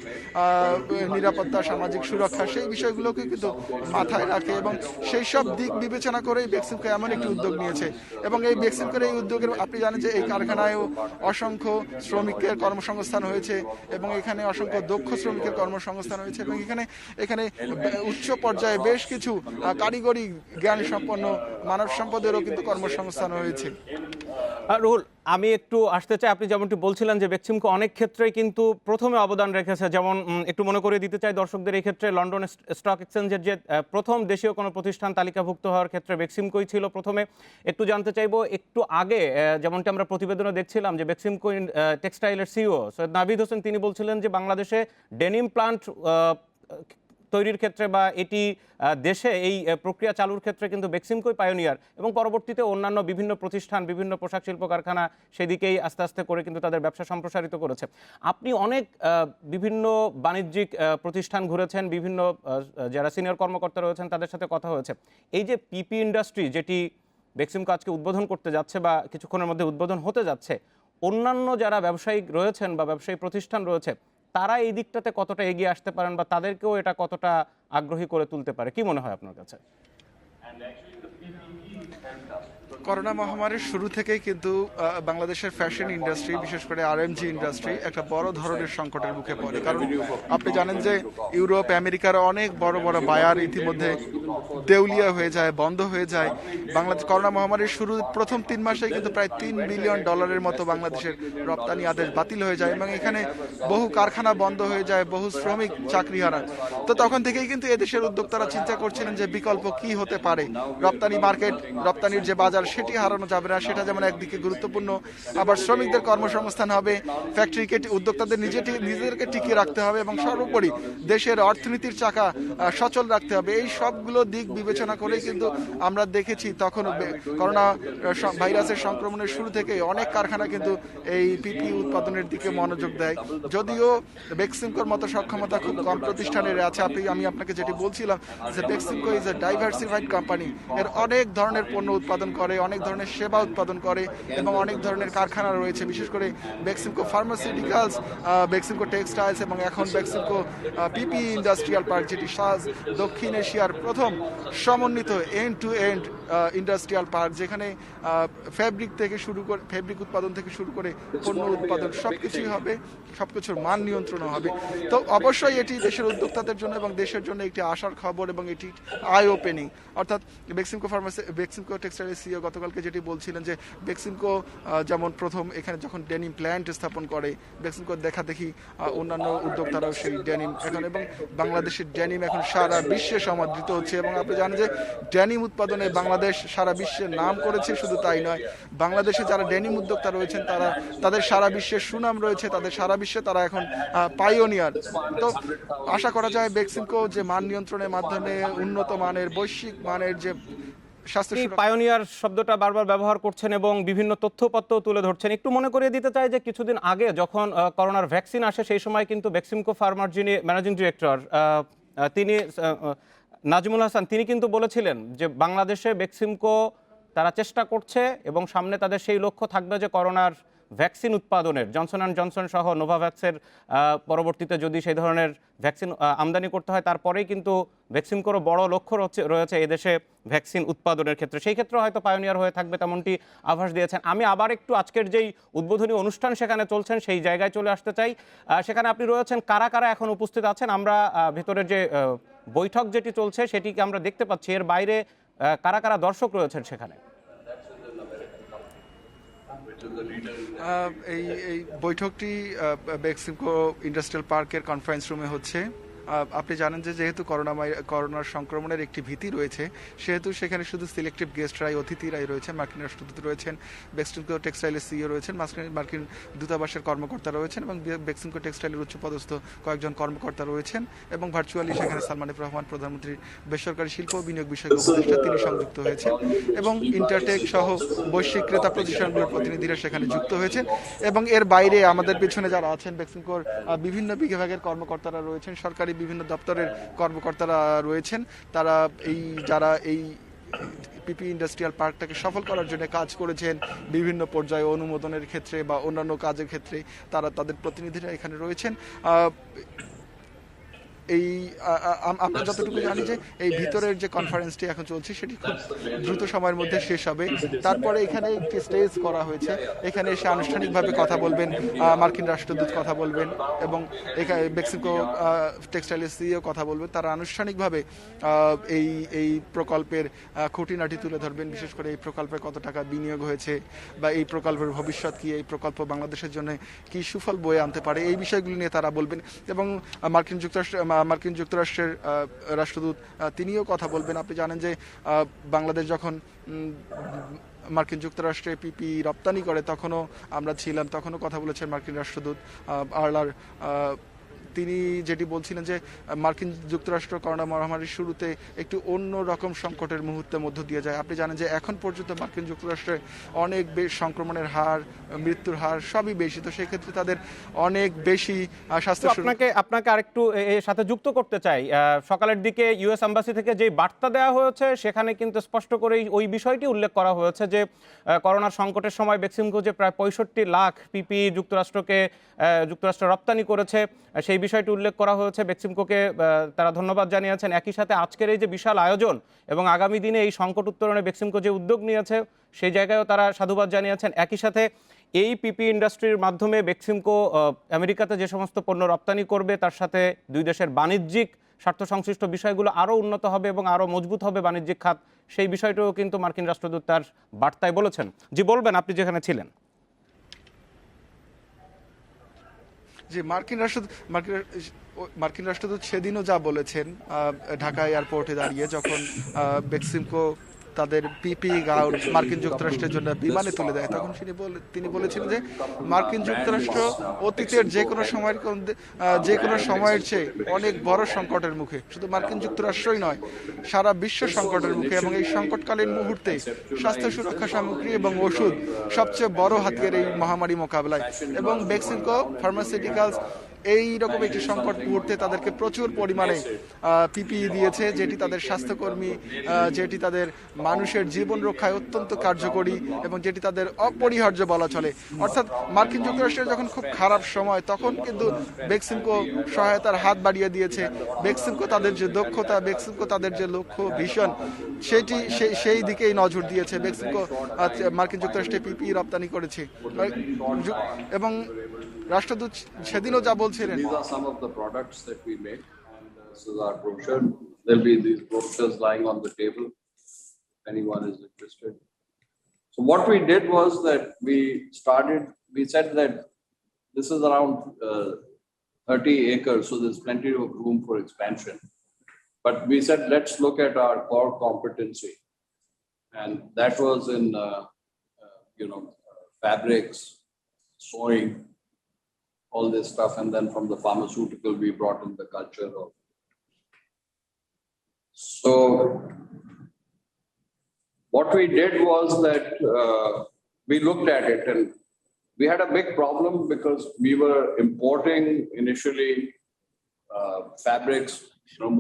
[SPEAKER 2] নিরাপত্তা, সামাজিক সুরক্ষা, সেই বিষয়গুলোকে কিন্তু মাথায় রাখে। এবং সেই সব দিক বিবেচনা করেই বেক্সিমকো এমন একটি উদ্যোগ নিয়েছে। এবং এই বেক্সিমকোর এই উদ্যোগের, আপনি জানেন যে এই কারখানায়ও অসংখ্য শ্রমিকের কর্মসংস্থান হয়েছে, এবং এখানে অসংখ্য দক্ষ শ্রমিকের কর্মসংস্থান হয়েছে, এবং এখানে উচ্চ পর্যায়ে বেশ কিছু কারিগরি জ্ঞান সম্পন্ন মানব সম্পদেরও কিন্তু কর্মসংস্থান হয়েছে।
[SPEAKER 1] রুহুল, আমি একটু আসতে চাই, আপনি যেমনটি বলছিলেন যে বেক্সিমকো অনেক ক্ষেত্রেই কিন্তু প্রথমে অবদান রেখেছে। যেমন একটু মনে করিয়ে দিতে চাই দর্শকদের, এই ক্ষেত্রে লন্ডন স্টক এক্সচেঞ্জের যে প্রথম দেশীয় কোনো প্রতিষ্ঠান তালিকাভুক্ত হওয়ার ক্ষেত্রে বেক্সিমকোই ছিল প্রথমে। একটু জানতে চাইবো, একটু আগে যেমনটি আমরা প্রতিবেদনে দেখছিলাম যে বেক্সিমকো টেক্সটাইলের সিইও সৈয়দ নাভিদ হোসেন তিনি বলছিলেন যে বাংলাদেশে ডেনিম প্লান্ট তৈরির ক্ষেত্রে বা এটি দেশে এই প্রক্রিয়া চালুর ক্ষেত্রে কিন্তু বেক্সিমকোই পায়োনিয়ার, এবং পরবর্তীতে অন্যান্য বিভিন্ন প্রতিষ্ঠান, বিভিন্ন পোশাক শিল্প কারখানা সেদিকেই আস্তে আস্তে করে কিন্তু তাদের ব্যবসা সম্প্রসারিত করেছে। আপনি অনেক বিভিন্ন বাণিজ্যিক প্রতিষ্ঠান ঘুরেছেন, বিভিন্ন যারা সিনিয়র কর্মকর্তা রয়েছেন তাদের সাথে কথা হয়েছে। এই যে পিপি ইন্ডাস্ট্রি যেটি বেক্সিমকো আজকে উদ্বোধন করতে যাচ্ছে বা কিছুক্ষণের মধ্যে উদ্বোধন হতে যাচ্ছে, অন্যান্য যারা ব্যবসায়িক রয়েছেন বা ব্যবসায়ী প্রতিষ্ঠান রয়েছে তারা এই দিকটাতে কতটা এগিয়ে আসতে পারেন বা তাদেরকেও এটা কতটা আগ্রহী করে তুলতে পারে, কি মনে হয় আপনার কাছে?
[SPEAKER 2] করোনা মহামারীর শুরু থেকেই কিন্তু বাংলাদেশের ফ্যাশন ইন্ডাস্ট্রি, বিশেষ করে আরএমজি ইন্ডাস্ট্রি একটা বড় ধরনের সংকটের মুখে পড়ে। কারণ আপনি জানেন যে ইউরোপ, আমেরিকার অনেক বড় বড় বায়ার ইতিমধ্যে দেউলিয়া হয়ে যায়, বন্ধ হয়ে যায়। বাংলাদেশ করোনা মহামারীর শুরু প্রথম 3 মাসে কিন্তু প্রায় $3 বিলিয়ন মতো বাংলাদেশের রপ্তানি আদেশ বাতিল হয়ে যায়, এবং এখানে বহু কারখানা বন্ধ হয়ে যায়, বহু শ্রমিক চাকরি হারান। তো তখন থেকেই কিন্তু এদেশের উদ্যোক্তারা চিন্তা করছিলেন যে বিকল্প কি হতে পারে। রপ্তানির যে বাজার সেটি হারানো যাবে না, সেটা যেমন একদিকে গুরুত্বপূর্ণ, আবার শ্রমিকদের কর্মসংস্থান হবে, ফ্যাক্টরিকে উদ্যোক্তাদের নিজেদেরকে টিকিয়ে রাখতে হবে এবং সর্বোপরি দেশের অর্থনীতির চাকা সচল রাখতে হবে। এই সবগুলো দিক বিবেচনা করে কিন্তু আমরা দেখেছি তখন করোনা ভাইরাসের সংক্রমণের শুরু থেকে অনেক কারখানা কিন্তু এই পিপি উৎপাদনের দিকে মনোযোগ দেয়। যদিও বেক্সিমকোর মতো সক্ষমতা খুব কম প্রতিষ্ঠানের আছে। আমি আপনাকে যেটি বলছিলাম যে Beximco is a diversified company, এর অনেক ধরনের পণ্য উৎপাদন করে, অনেক ধরনের সেবা উৎপাদন করে এবং অনেক ধরনের কারখানা রয়েছে, বিশেষ করে বেক্সিমকো ফার্মাসিউটিক্যালস, বেক্সিমকো টেক্সটাইলস এবং এখন বেক্সিমকো পিপি ইন্ডাস্ট্রিয়াল পার্ক, যেটি দক্ষিণ এশিয়ার প্রথম সমন্বিত end to end industrial park, যেখানে ফেব্রিক উৎপাদন থেকে শুরু করে পণ্য উৎপাদন সবকিছুই হবে, সবকিছুর মান নিয়ন্ত্রণ হবে। তো অবশ্যই এটি দেশের উদ্যোক্তাদের জন্য এবং দেশের জন্য একটি আশার খবর এবং এটি আই ওপেনিং। অর্থাৎ বেক্সিমকো টেক্সটাইলের সিইও গতকালকে যেটি বলছিলেন যে বেক্সিমকো যেমন প্রথম এখানে যখন ডেনিম প্ল্যান্ট স্থাপন করে, বেক্সিমকোর দেখা দেখি অন্যান্য উদ্যোক্তারাও সেই ডেনিম এখন, এবং বাংলাদেশের ডেনিম এখন সারা বিশ্বে সমাদৃত হচ্ছে। এবং আপনি জানেন যে ডেনিম উৎপাদনে বাংলাদেশ সারা বিশ্বে নাম করেছে। শুধু তাই নয়, বাংলাদেশে যারা ডেনিম উদ্যোক্তা রয়েছেন তাদের সারা বিশ্বের সুনাম রয়েছে, তাদের সারা বিশ্বে তারা এখন পাইওনিয়ার। তো আশা করা যায় বেক্সিমকো যে মান নিয়ন্ত্রণের মাধ্যমে উন্নত মানের, বৈশ্বিক মানের যে
[SPEAKER 1] পায়োনিয়ার শব্দটা বারবার ব্যবহার করছেন এবং বিভিন্ন তথ্যপত্র তুলে ধরছেন। একটু মনে করিয়ে দিতে চাই যে কিছুদিন আগে যখন করোনার ভ্যাকসিন আসে সেই সময় কিন্তু বেক্সিমকো ফার্মার যিনি ম্যানেজিং ডিরেক্টর তিনি নাজমুল হাসান, তিনি কিন্তু বলেছিলেন যে বাংলাদেশে বেক্সিমকো তারা চেষ্টা করছে এবং সামনে তাদের সেই লক্ষ্য থাকবে যে করোনার ভ্যাকসিন উৎপাদনের, জনসন অ্যান্ড জনসন সহ নোভাভ্যাক্সের পরবর্তীতে যদি সেই ধরনের ভ্যাকসিন আমদানি করতে হয়, তারপরেই কিন্তু বেক্সিমকোরও বড় লক্ষ্য রয়েছে এদেশে ভ্যাকসিন উৎপাদনের ক্ষেত্রে। সেই ক্ষেত্রে হয়তো পায়োনিয়ার হয়ে থাকবে তেমনটি আভাস দিয়েছেন। আমি আবার একটু আজকের যেই উদ্বোধনী অনুষ্ঠান সেখানে চলছেন সেই জায়গায় চলে আসতে চাই। সেখানে আপনি রয়েছেন, কারা কারা এখন উপস্থিত আছেন? আমরা ভেতরের যে বৈঠক যেটি চলছে সেটিকে আমরা দেখতে পাচ্ছি, এর বাইরে কারা কারা দর্শক রয়েছেন সেখানে?
[SPEAKER 2] এই বৈঠকটি বেক্সিমকো ইন্ডাস্ট্রিয়াল পার্কের কনফারেন্স রুমে হচ্ছে। আপনি জানেন যে যেহেতু করোনার সংক্রমণের একটি ভীতি রয়েছে, সেহেতু সেখানে শুধু সিলেক্টিভ গেস্টরাই, অতিথিরাই রয়েছেন। মার্কিন রাষ্ট্রদূত রয়েছেন, বেক্সিমকো টেক্সটাইলের সিইও রয়েছেন, মার্কিন দূতাবাসের কর্মকর্তা রয়েছেন এবং বেক্সিমকো টেক্সটাইলের উচ্চপদস্থ কয়েকজন কর্মকর্তা রয়েছেন এবং ভার্চুয়ালি সেখানে সালমান এফ রহমান, প্রধানমন্ত্রীর বেসরকারি শিল্প ও বিনিয়োগ বিষয়ক উপদেষ্টা, তিনি সংযুক্ত হয়েছেন এবং ইন্টারটেক সহ বৈশ্বিক ক্রেতা প্রতিষ্ঠানগুলোর প্রতিনিধিরা সেখানে যুক্ত হয়েছেন। এবং এর বাইরে আমাদের পিছনে যারা আছেন, বেক্সিমকোর বিভিন্ন বিভাগের কর্মকর্তারা রয়েছেন, সরকারি বিভিন্ন দপ্তরের কর্মকর্তারা রয়েছেন। তারা যারা এই পিপি ইন্ডাস্ট্রিয়াল পার্কটাকে সফল করার জন্য কাজ করেছেন, বিভিন্ন পর্যায়ে অনুমোদনের ক্ষেত্রে বা অন্যান্য কাজের ক্ষেত্রে তাদের প্রতিনিধিরা এখানে রয়েছেন। আমরা যতটুকু জানি যে এই ভিতরের যে কনফারেন্সটি এখন চলছে সেটি খুব দ্রুত সময়ের মধ্যে শেষ হবে। তারপরে এখানে একটি স্টেজ করা হয়েছে, এখানে এসে আনুষ্ঠানিকভাবে কথা বলবেন মার্কিন রাষ্ট্রদূত, কথা বলবেন এবং এখানে বেক্সিমকো টেক্সটাইলের সিইও কথা বলবেন। তারা আনুষ্ঠানিকভাবে এই প্রকল্পের খুঁটিনাটি তুলে ধরবেন, বিশেষ করে এই প্রকল্পে কত টাকা বিনিয়োগ হয়েছে বা এই প্রকল্পের ভবিষ্যৎ কি, এই প্রকল্প বাংলাদেশের জন্য কি সুফল বয়ে আনতে পারে, এই বিষয়গুলি নিয়ে তারা বলবেন। এবং মার্কিন যুক্তরাষ্ট্রের রাষ্ট্রদূত তিনিও কথা বলবেন। আপনি জানেন যে বাংলাদেশ যখন মার্কিন যুক্তরাষ্ট্রে পিপি রপ্তানি করে তখনও আমরা ছিলাম, তখনও কথা বলেছেন মার্কিন রাষ্ট্রদূত আর্লার। তিনি যেটি বলছিলেন যে মার্কিন যুক্তরাষ্ট্র করোনা মহামারীর শুরুতে একটু অন্য রকম সংকটের মুহূর্তের মধ্য দিয়ে যায়। আপনি জানেন যে এখন পর্যন্ত মার্কিন যুক্তরাষ্ট্রে অনেক সংক্রমণের হার, মৃত্যুর হার সবই বেশি। তো সেক্ষেত্রে তাদের অনেক বেশি স্বাস্থ্য।
[SPEAKER 1] আপনাকে আরেকটু এর সাথে যুক্ত করতে চাই। সকালের দিকে ইউএস এম্বাসি থেকে যে বার্তা দেওয়া হয়েছে সেখানে কিন্তু স্পষ্ট করেই ওই বিষয়টি উল্লেখ করা হয়েছে যে করোনার সংকটের সময় বেক্সিমকো যে প্রায় 65 লাখ পিপি যুক্তরাষ্ট্র রপ্তানি করেছে সেই বিষয়টি উল্লেখ করা হয়েছে। বেক্সিমকোকে তারা ধন্যবাদ জানিয়েছেন। একই সাথে আজকের এই যে বিশাল আয়োজন এবং আগামী দিনে এই সংকট উত্তরণে বেক্সিমকো যে উদ্যোগ নিয়েছে সেই জায়গায়ও তারা সাধুবাদ জানিয়েছেন। একই সাথে এই পিপি ইন্ডাস্ট্রির মাধ্যমে বেক্সিমকো আমেরিকাতে যে সমস্ত পণ্য রপ্তানি করবে তার সাথে দুই দেশের বাণিজ্যিক স্বার্থ সংশ্লিষ্ট বিষয়গুলো আরও উন্নত হবে এবং আরও মজবুত হবে বাণিজ্যিক খাত, সেই বিষয়টাও কিন্তু মার্কিন রাষ্ট্রদূত তার বার্তায় বলেছেন। জি বলবেন, আপনি যেখানে ছিলেন।
[SPEAKER 2] যে মার্কিন রাষ্ট্রদূত সেদিনও যা বলেছেন ঢাকা এয়ারপোর্টে দাঁড়িয়ে, যখন বেক্সিমকো তাদের পিপি গাউন মার্কিন যুক্তরাষ্ট্রের জন্য বিমানে তুলে দেয়, তখন তিনি বলেছিলেন যে মার্কিন যুক্তরাষ্ট্র অতীতের যে কোনো সময়ের চেয়ে অনেক বড় সংকটের মুখে, শুধু মার্কিন যুক্তরাষ্ট্রই নয় সারা বিশ্ব সংকটের মুখে, এবং এই সংকটকালীন মুহূর্তে স্বাস্থ্য সুরক্ষা সামগ্রী এবং ওষুধ সবচেয়ে বড় হাতিয়ার এই মহামারী মোকাবেলায়। এবং বেক্সিমকো ফার্মাসিউটিক্যালস এই রকম একটি সংকট মুহূর্তে তাদেরকে প্রচুর পরিমাণে পিপিই দিয়েছে, যেটি তাদের স্বাস্থ্যকর্মী, যেটি তাদের মানুষের জীবন রক্ষায় অত্যন্ত কার্যকরী এবং যেটি তাদের অপরিহার্য বলা চলে। অর্থাৎ মার্কিন যুক্তরাষ্ট্রের যখন খুব খারাপ সময়, তখন কিন্তু বেক্সিমকো সহায়তার হাত বাড়িয়ে দিয়েছে। বেক্সিমকো তাদের যে দক্ষতা, বেক্সিমকো তাদের যে লক্ষ্য ভিশন, সেই দিকেই নজর দিয়েছে। বেক্সিমকো মার্কিন যুক্তরাষ্ট্রে পিপিই রপ্তানি করেছে এবং রাষ্ট্রদূত সেদিনও যা বলছিলেন।
[SPEAKER 3] These are some of the products that we make, and this is our brochure. There'll be these brochures lying on the table if anyone is interested. So what we did was that we said that this is around 30 acres, so there's plenty of room for expansion. But we said, let's look at our core competency. And that was in, fabrics, sewing, all this stuff. And then from the pharmaceutical, we brought in the culture of. So what we did was that we looked at it, and we had a big problem because we were importing initially fabrics,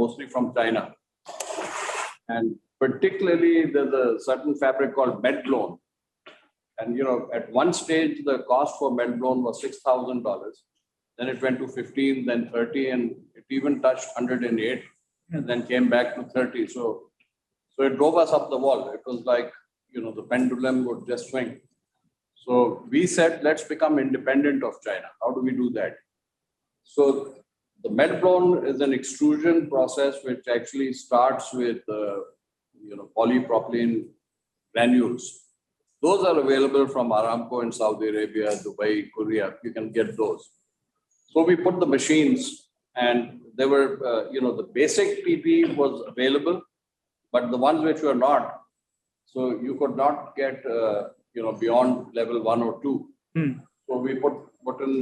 [SPEAKER 3] mostly from China. And particularly there's a certain fabric called melt-blown. And at one stage, the cost for melt-blown was $6,000. Then it went to 15, then 30, and it even touched 108, and then came back to 30. So it drove us up the wall. It was like, the pendulum would just swing. So we said, let's become independent of China. How do we do that? So the melt-blown is an extrusion process which actually starts with, polypropylene granules. Those are available from Aramco in Saudi Arabia, Dubai, Korea. You can get those. So we put the machines, and they were, the basic PPE was available, but the ones which were not, so you could not get, beyond level 1 or 2. So we put in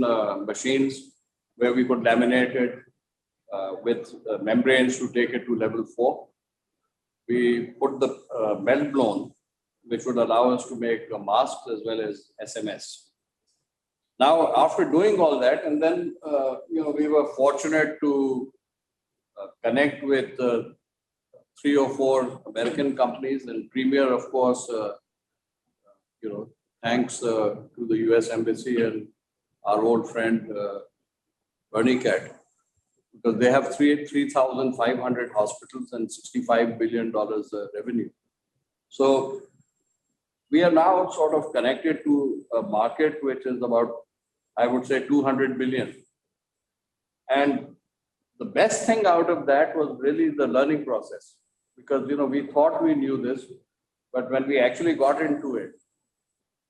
[SPEAKER 3] machines where we could laminate it with membranes to take it to level 4. We put the melt-blown, which would allow us to make masks as well as SMS. Now, after doing all that, and then, we were fortunate to connect with 3 or 4 American companies, and Premier, of course, thanks to the US Embassy and our old friend, Uncut, because they have 3,500 hospitals and $65 billion revenue. So we are now sort of connected to a market which is about, I would say, 200 billion. And the best thing out of that was really the learning process, because, we thought we knew this, but when we actually got into it,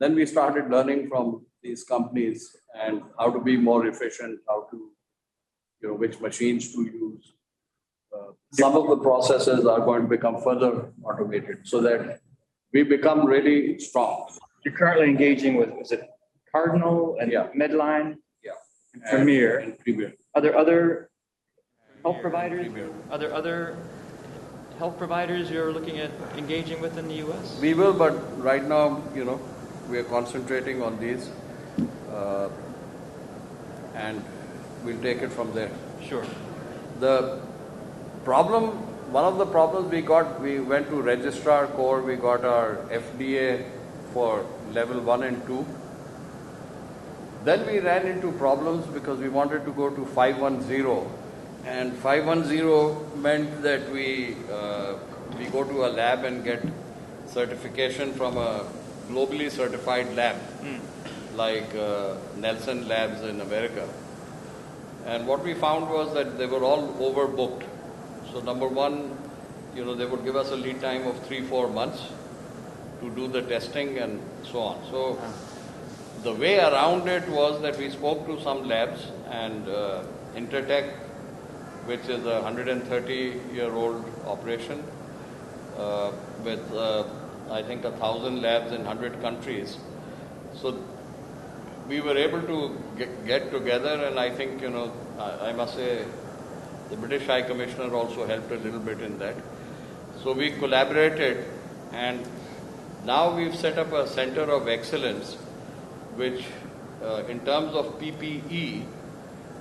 [SPEAKER 3] then we started learning from these companies and how to be more efficient, how to, which machines to use. Some of the processes are going to become further automated so that we become really strong.
[SPEAKER 4] You're currently engaging with, is it Cardinal and Medline?
[SPEAKER 3] Yeah.
[SPEAKER 4] And Premier.
[SPEAKER 3] And Premier.
[SPEAKER 4] Are there other health providers?
[SPEAKER 3] Premier.
[SPEAKER 4] Are there other health providers you're looking at engaging with in the U.S.?
[SPEAKER 3] We will, but right now, we are concentrating on these, and we'll take it from there.
[SPEAKER 4] Sure.
[SPEAKER 3] One of the problems we went to Registrar Corps, we got our FDA for level 1 and 2. Then we ran into problems because we wanted to go to 510, and 510 meant that we go to a lab and get certification from a globally certified lab, like Nelson Labs in America. And what we found was that they were all overbooked. So number one, they would give us a lead time of 3-4 months to do the testing and so on. So the way around it was that we spoke to some labs, and Intertech, which is a 130-year-old operation, with I think 1,000 labs in 100 countries. So we were able to get together, and I think, I must say the British High Commissioner also helped a little bit in that. So we collaborated, and now we've set up a center of excellence, which in terms of PPE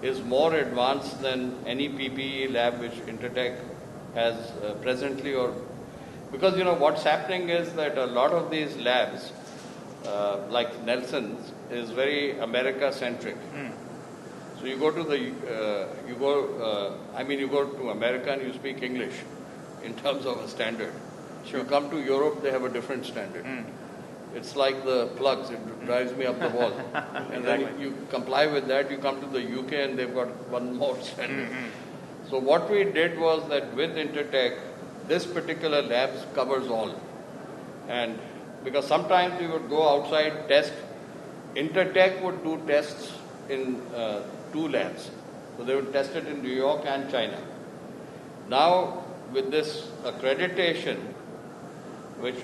[SPEAKER 3] is more advanced than any PPE lab which Intertech has presently, or because what's happening is that a lot of these labs, like Nelson's, is very America-centric. So you go to you go to America and you speak English in terms of a standard. Sure. You come to Europe, they have a different standard. It's like the plugs, it drives me up the wall. And then you comply with that, you come to the UK and they've got one more standard. So what we did was that with Intertech, this particular lab covers all. And because sometimes we would go outside, test. Intertech would do tests in 2 labs. So they would test it in New York and China. Now, with this accreditation, which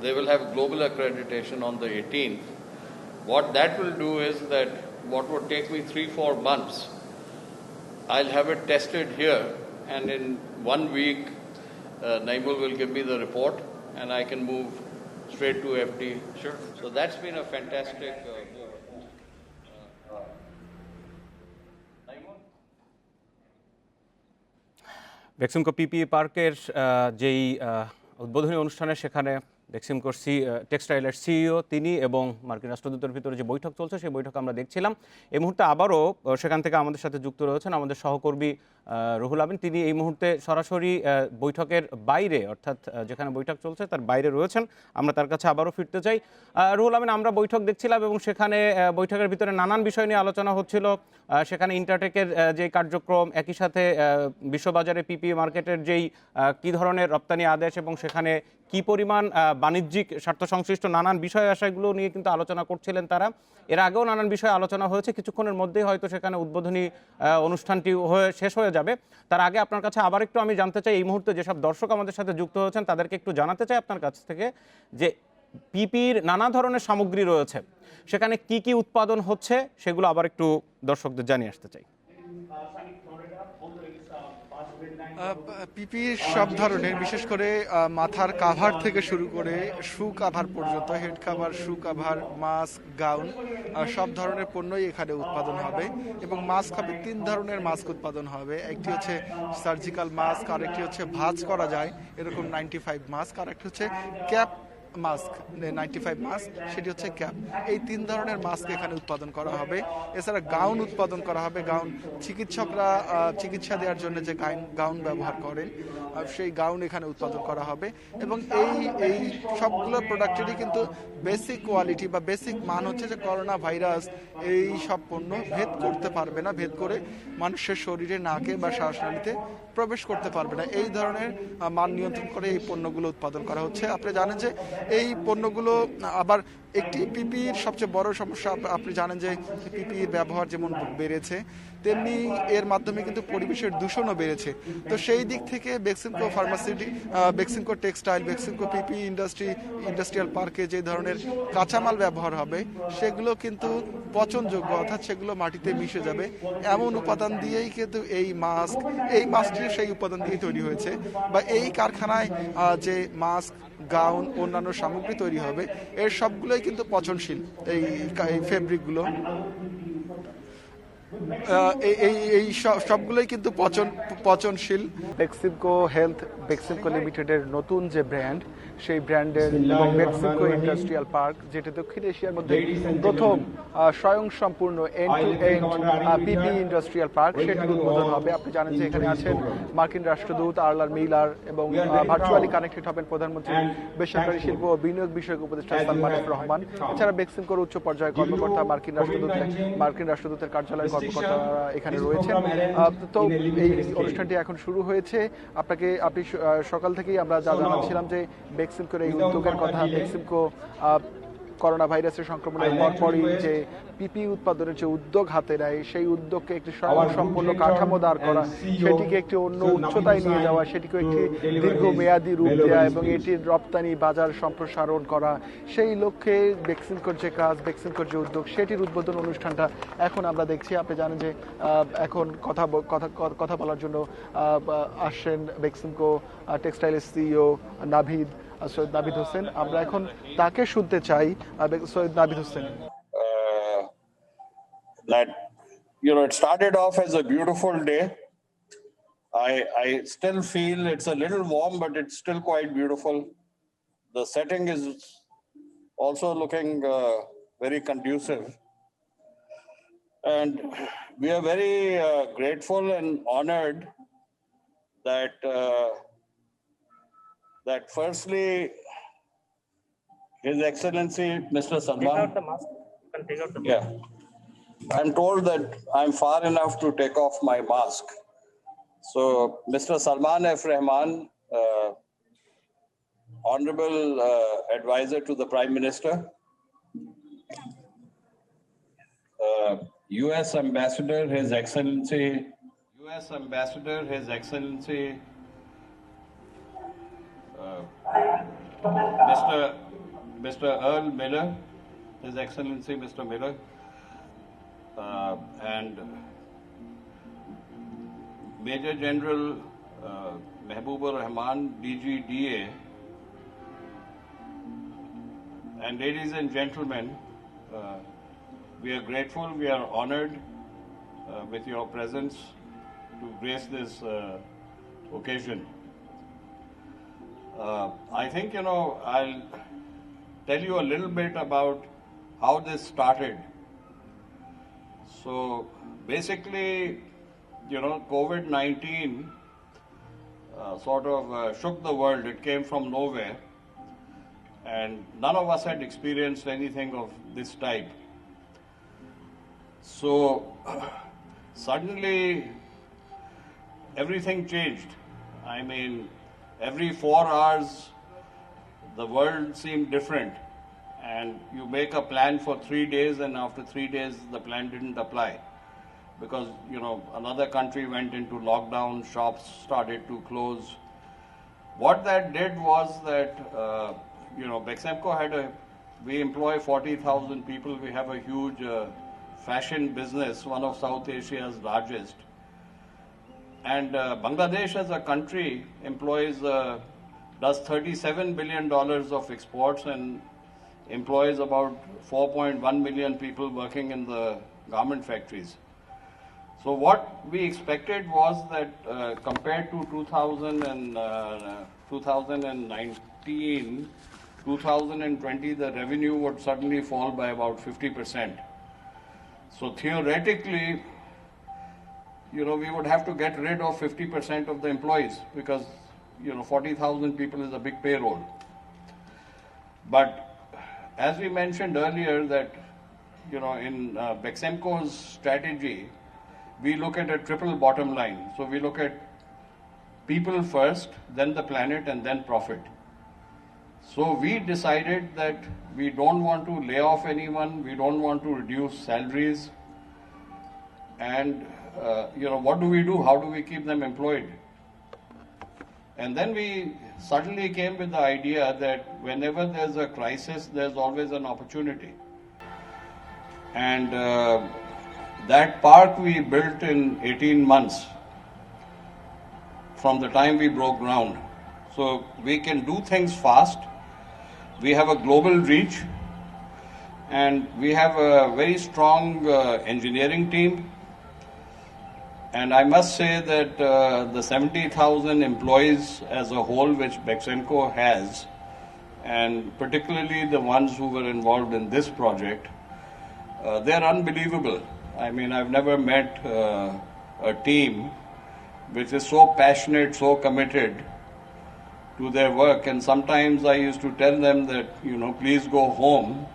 [SPEAKER 3] they will have global accreditation on the 18th, what that will do is that what would take me 3-4 months, I'll have it tested here, and in 1 week, Naimul will give me the report, and I can move straight to FD. Sure. So that's been a fantastic move.
[SPEAKER 1] Beximco PPE পার্কের যেই উদ্বোধনী অনুষ্ঠানে সেখানে বেক্সিমকোর টেক্সটাইলের CEO তিনি এবং মার্কিন রাষ্ট্রদূতের ভিতরে যে বৈঠক চলছে সেই বৈঠক আমরা দেখছিলাম। এই মুহূর্তে আবারও সেখান থেকে আমাদের সাথে যুক্ত রয়েছেন আমাদের সহকর্মী রুহুল আমিন। তিনি এই মুহূর্তে সরাসরি বৈঠকের বাইরে, অর্থাৎ যেখানে বৈঠক চলছে তার বাইরে রয়েছেন। আমরা তার কাছে আবারও ফিরতে চাই। রুহুল আমিন, আমরা বৈঠক দেখছিলাম এবং সেখানে বৈঠকের ভিতরে নানান বিষয় নিয়ে আলোচনা হচ্ছিল। সেখানে ইন্টারটেকের যে কার্যক্রম, একই সাথে বিশ্ববাজারে পিপিই মার্কেটের যেই কী ধরনের রপ্তানি আদেশ এবং সেখানে কি পরিমাণ বাণিজ্যিক স্বার্থ সংশ্লিষ্ট নানান বিষয় আশাগুলো নিয়ে কিন্তু আলোচনা করছিলেন তারা। এর আগেও নানান বিষয়ে আলোচনা হয়েছে, কিছুক্ষণের মধ্যেই হয়তো সেখানে উদ্বোধনী অনুষ্ঠানটি শেষ হয়ে যাবে। তার আগে আপনার কাছে আবার একটু আমি জানতে চাই, এই মুহূর্তে যেসব দর্শক আমাদের সাথে যুক্ত হয়েছেন তাদেরকে একটু জানাতে চাই আপনার কাছ থেকে যে পিপির নানা ধরনের সামগ্রী রয়েছে, সেখানে কি কি উৎপাদন হচ্ছে সেগুলো আবার একটু দর্শকদের জানিয়ে আসতে চাই।
[SPEAKER 2] পিপির সব ধরনের, বিশেষ করে মাথার কাভার থেকে শুরু করে শু কাভার পর্যন্ত, হেড কাভার, শু কাভার, মাস্ক, গাউন, সব ধরনের পণ্যই এখানে উৎপাদন হবে। এবং মাস্ক হবে 3 ধরনের মাস্ক উৎপাদন হবে। একটি হচ্ছে সার্জিক্যাল মাস্ক, আরেকটি হচ্ছে ভাঁজ করা যায় এরকম 95 মাস্ক, আর একটি হচ্ছে ক্যাপ মাস্ক 95 মাস্ক, সেটি হচ্ছে ক্যাপ। এই 3 ধরনের মাস্ক এখানে উৎপাদন করা হবে। এছাড়া গাউন উৎপাদন করা হবে। গাউন চিকিৎসকরা চিকিৎসা দেওয়ার জন্য যে গাউন ব্যবহার করেন সেই গাউন এখানে উৎপাদন করা হবে। এবং এই সবগুলো প্রোডাক্টেরই কিন্তু বেসিক কোয়ালিটি বা বেসিক মান হচ্ছে যে করোনা ভাইরাস এই সব পণ্য ভেদ করতে পারবে না, ভেদ করে মানুষের শরীরে, নাকে বা শ্বাসনালীতে প্রবেশ করতে পারবে না। এই ধরনের মান নিয়ন্ত্রণ করে এই পণ্যগুলো উৎপাদন করা হচ্ছে। আপনি জানেন যে এই পণ্যগুলো আবার একটি পিপির সবচেয়ে বড় সমস্যা, আপনি জানেন যে পিপির ব্যবহার যেমন বেড়েছে তেমনি এর মাধ্যমে কিন্তু পরিবেশের দূষণও বেড়েছে। তো সেই দিক থেকে Beximco Beximco textile, Beximco PPE industrial পার্কে যে ধরনের কাঁচামাল ব্যবহার হবে সেগুলো কিন্তু পচনযোগ্য, অর্থাৎ সেগুলো মাটিতে মিশে যাবে এমন উপাদান দিয়েই কিন্তু এই মাস্কটি সেই উপাদান দিয়ে তৈরি হয়েছে। বা এই কারখানায় যে মাস্ক, গাউন, অন্যান্য সামগ্রী তৈরি হবে এর সবগুলোই কিন্তু পচনশীল। এই ফেব্রিকগুলো এই সবগুলোই কিন্তু পচনশীল। বেক্সিমকো হেলথ, বেক্সিমকো লিমিটেডের নতুন যে ব্র্যান্ড, সেই ব্র্যান্ডের এবং বেক্সিমকো ইন্ডাস্ট্রিয়াল পার্ক, যেটা দক্ষিণ এশিয়ার মধ্যে প্রথম স্বয়ংসম্পূর্ণ end to end PPE industrial park, সেটির উদ্বোধন হবে। আপনি জানেন যে এখানে আছেন মার্কিন রাষ্ট্রদূত আর্লার মিলার এবং ভার্চুয়ালি কানেক্টেড হবেন প্রধানমন্ত্রী বেসরকারি শিল্প ও বিনিয়োগ বিষয়ক উপদেষ্টা সালমান এফ রহমান। এছাড়া বেক্সিমকোর উচ্চ পর্যায়ের কর্মকর্তা, মার্কিন রাষ্ট্রদূতের কার্যালয়ের কর্মকর্তারা এখানে রয়েছেন। তো এই অনুষ্ঠানটি এখন শুরু হয়েছে। আপনি সকাল থেকেই আমরা যা জানাচ্ছিলাম যে বেক্সিমকোর এই উদ্যোগের কথা, বেক্সিমকো করোনা ভাইরাসের সংক্রমণের পরপরই যে পিপি উৎপাদনের যে উদ্যোগ হাতে নেয়, সেই উদ্যোগকে একটি স্বয়ংসম্পূর্ণ কাঠামো দাঁড় করা, সেটিকে একটি অন্য উচ্চতায় নিয়ে যাওয়া, সেটিকে একটি দীর্ঘমেয়াদী রূপ দেওয়া এবং এটির রপ্তানি বাজার সম্প্রসারণ করা, সেই লক্ষ্যে বেক্সিমকোর যে কাজ, বেক্সিমকোর যে উদ্যোগ, সেটির উদ্বোধন অনুষ্ঠানটা এখন আমরা দেখছি। আপনি জানেন যে এখন কথা বলার জন্য আসছেন বেক্সিমকো টেক্সটাইলের সিইও সৈয়দ নাভিদ হোসেন। আমরা এখন তাকে শুনতে চাই। Syed Navid Hossain,
[SPEAKER 5] that it started off as a beautiful day. I still feel it's a little warm, but it's still quite beautiful. The setting is also looking very conducive, and we are very grateful and honored that firstly His Excellency Mr. Salman.
[SPEAKER 6] Take out the mask. You can take out the mask.
[SPEAKER 5] Yeah. I'm told that I'm far enough to take off my mask. So, Mr. Salman F. Rahman, Honorable Advisor to the Prime Minister, U.S. Ambassador, His Excellency, Mr. Earl Miller, His Excellency Mr. Miller, and Major General Mehbooba Rahman, DGDA, and ladies and gentlemen, we are grateful, we are honored with your presence to grace this occasion. I think, I'll tell you a little bit about how this started. So basically, COVID-19 sort of shook the world. It came from nowhere, and none of us had experienced anything of this type. So suddenly everything changed. I mean, every 4 hours, the world seemed different, and you make a plan for 3 days, and after 3 days, the plan didn't apply because, another country went into lockdown, shops started to close. What that did was that, Beximco we employ 40,000 people. We have a huge fashion business, one of South Asia's largest. And Bangladesh as a country does $37 billion of exports and employs about 4.1 million people working in the garment factories. So what we expected was that compared to 2019, 2020, the revenue would suddenly fall by about 50%. So theoretically, we would have to get rid of 50% of the employees because 40,000 people is a big payroll. But as we mentioned earlier that, in Beximco's strategy, we look at a triple bottom line. So we look at people first, then the planet, and then profit. So we decided that we don't want to lay off anyone, we don't want to reduce salaries, and what do we do? How do we keep them employed? And then we suddenly came with the idea that whenever there's a crisis, there's always an opportunity. And that park we built in 18 months from the time we broke ground. So we can do things fast. We have a global reach, and we have a very strong engineering team. And I must say that the 70,000 employees as a whole which Beximco has, and particularly the ones who were involved in this project, they're unbelievable. I mean, I've never met a team which is so passionate, so committed to their work. And sometimes I used to tell them that, please go home,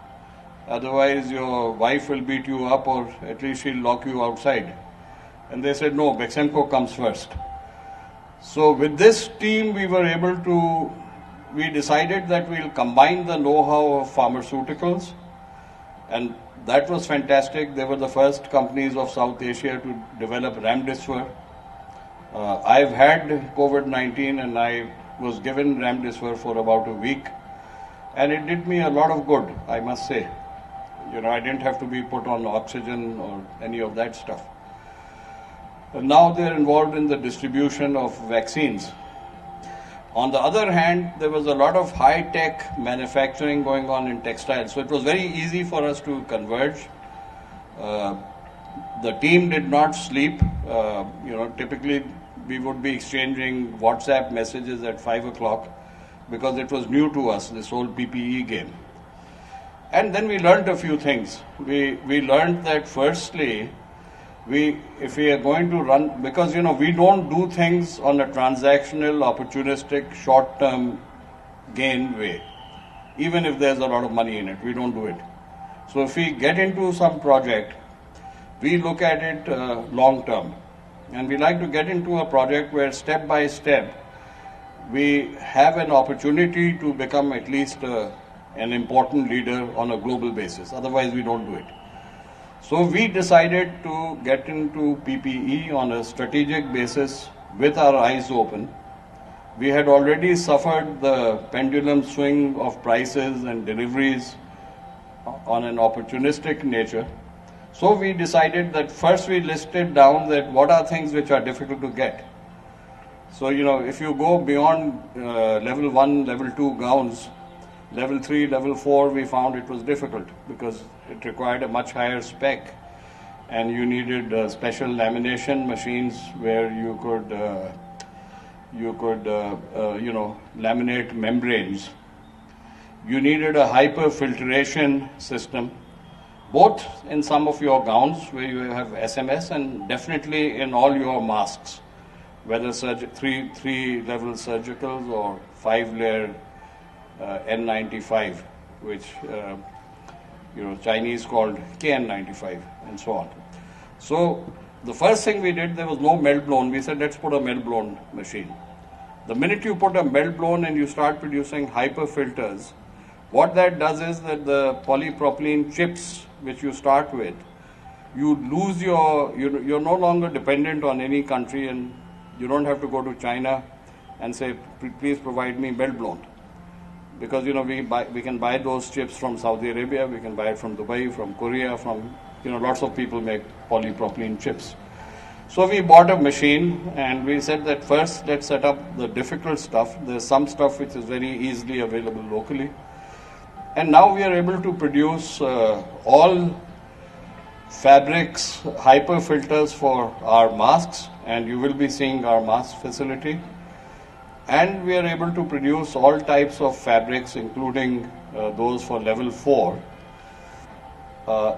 [SPEAKER 5] otherwise your wife will beat you up, or at least she'll lock you outside. And they said, no, Beximco comes first. So with this team, we were able to we decided that we'll combine the know-how of pharmaceuticals, and that was fantastic. They were the first companies of South Asia to develop Remdesivir. I've had COVID-19 and I was given Remdesivir for about a week, and it did me a lot of good, I must say. You know, I didn't have to be put on oxygen or any of that stuff. And now they're involved in the distribution of vaccines. On the other hand, there was a lot of high-tech manufacturing going on in textiles, so it was very easy for us to converge. The team did not sleep. Typically we would be exchanging WhatsApp messages at 5 o'clock because it was new to us, this whole PPE game. And then we learned a few things. We learned that firstly, if we are going to run, because we don't do things on a transactional, opportunistic, short-term gain way. Even if there's a lot of money in it, we don't do it. So if we get into some project, we look at it long-term. And we like to get into a project where step by step, we have an opportunity to become at least an important leader on a global basis. Otherwise, we don't do it. So we decided to get into PPE on a strategic basis with our eyes open. We had already suffered the pendulum swing of prices and deliveries on an opportunistic nature. So we decided that first we listed down that what are things which are difficult to get. So, if you go beyond level 1, level 2 gowns, level 3, level 4, we found it was difficult because it required a much higher spec, and you needed special lamination machines where you could laminate membranes. You needed a hyperfiltration system, both in some of your gowns where you have SMS and definitely in all your masks, whether three-level surgicals or 5-layer N95, which Chinese called KN95 and so on. So the first thing we did, there was no melt blown. We said, let's put a melt blown machine. The minute you put a melt blown and you start producing hyper filters, what that does is that the polypropylene chips which you start with, you lose you're no longer dependent on any country, and you don't have to go to China and say, please provide me melt blown. Because we can buy those chips from Saudi Arabia, we can buy it from Dubai, from Korea, from lots of people make polypropylene chips. So we bought a machine and we said that first let's set up the difficult stuff. There's some stuff which is very easily available locally. And now we are able to produce all fabrics, hyper filters for our masks, and you will be seeing our mask facility. And we are able to produce all types of fabrics, including those for level 4,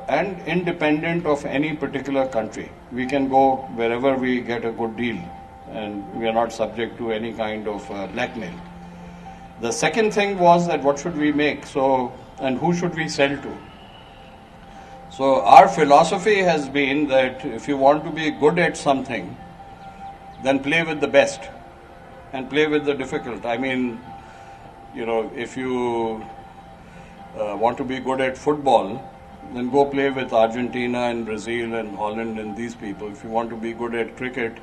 [SPEAKER 5] and independent of any particular country. We can go wherever we get a good deal, and we are not subject to any kind of blackmail. The second thing was that what should we make, and who should we sell to? So our philosophy has been that if you want to be good at something, then play with the best and play with the difficult. I mean, if you want to be good at football, then go play with Argentina and Brazil and Holland and these people. If you want to be good at cricket,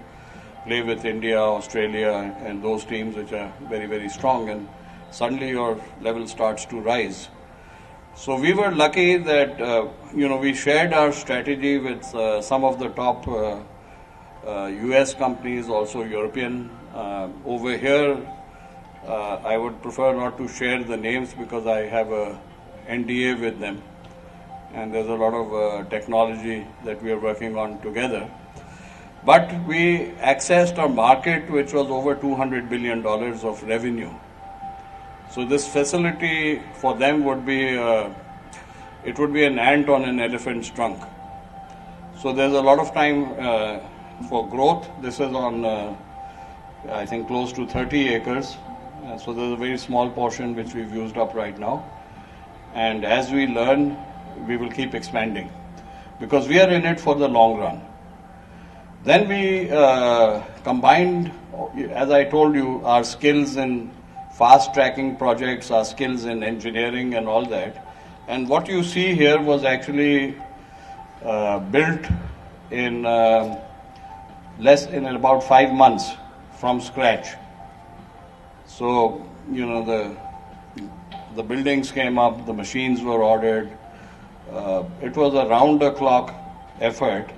[SPEAKER 5] play with India, Australia and those teams which are very, very strong, and suddenly your level starts to rise. So we were lucky that, we shared our strategy with some of the top US companies, also European. Over here, I would prefer not to share the names because I have a NDA with them, and there's a lot of technology that we are working on together. But we accessed a market which was over $200 billion of revenue. So this facility for them would be, it would be an ant on an elephant's trunk. So there's a lot of time for growth. This is on, I think, close to 30 acres. So there's a very small portion which we've used up right now. And as we learn, we will keep expanding because we are in it for the long run. Then we combined, as I told you, our skills in fast tracking projects, our skills in engineering and all that. And what you see here was actually built in in about 5 months from scratch. So, you know, the buildings came up, the machines were ordered. It was a round-the-clock effort.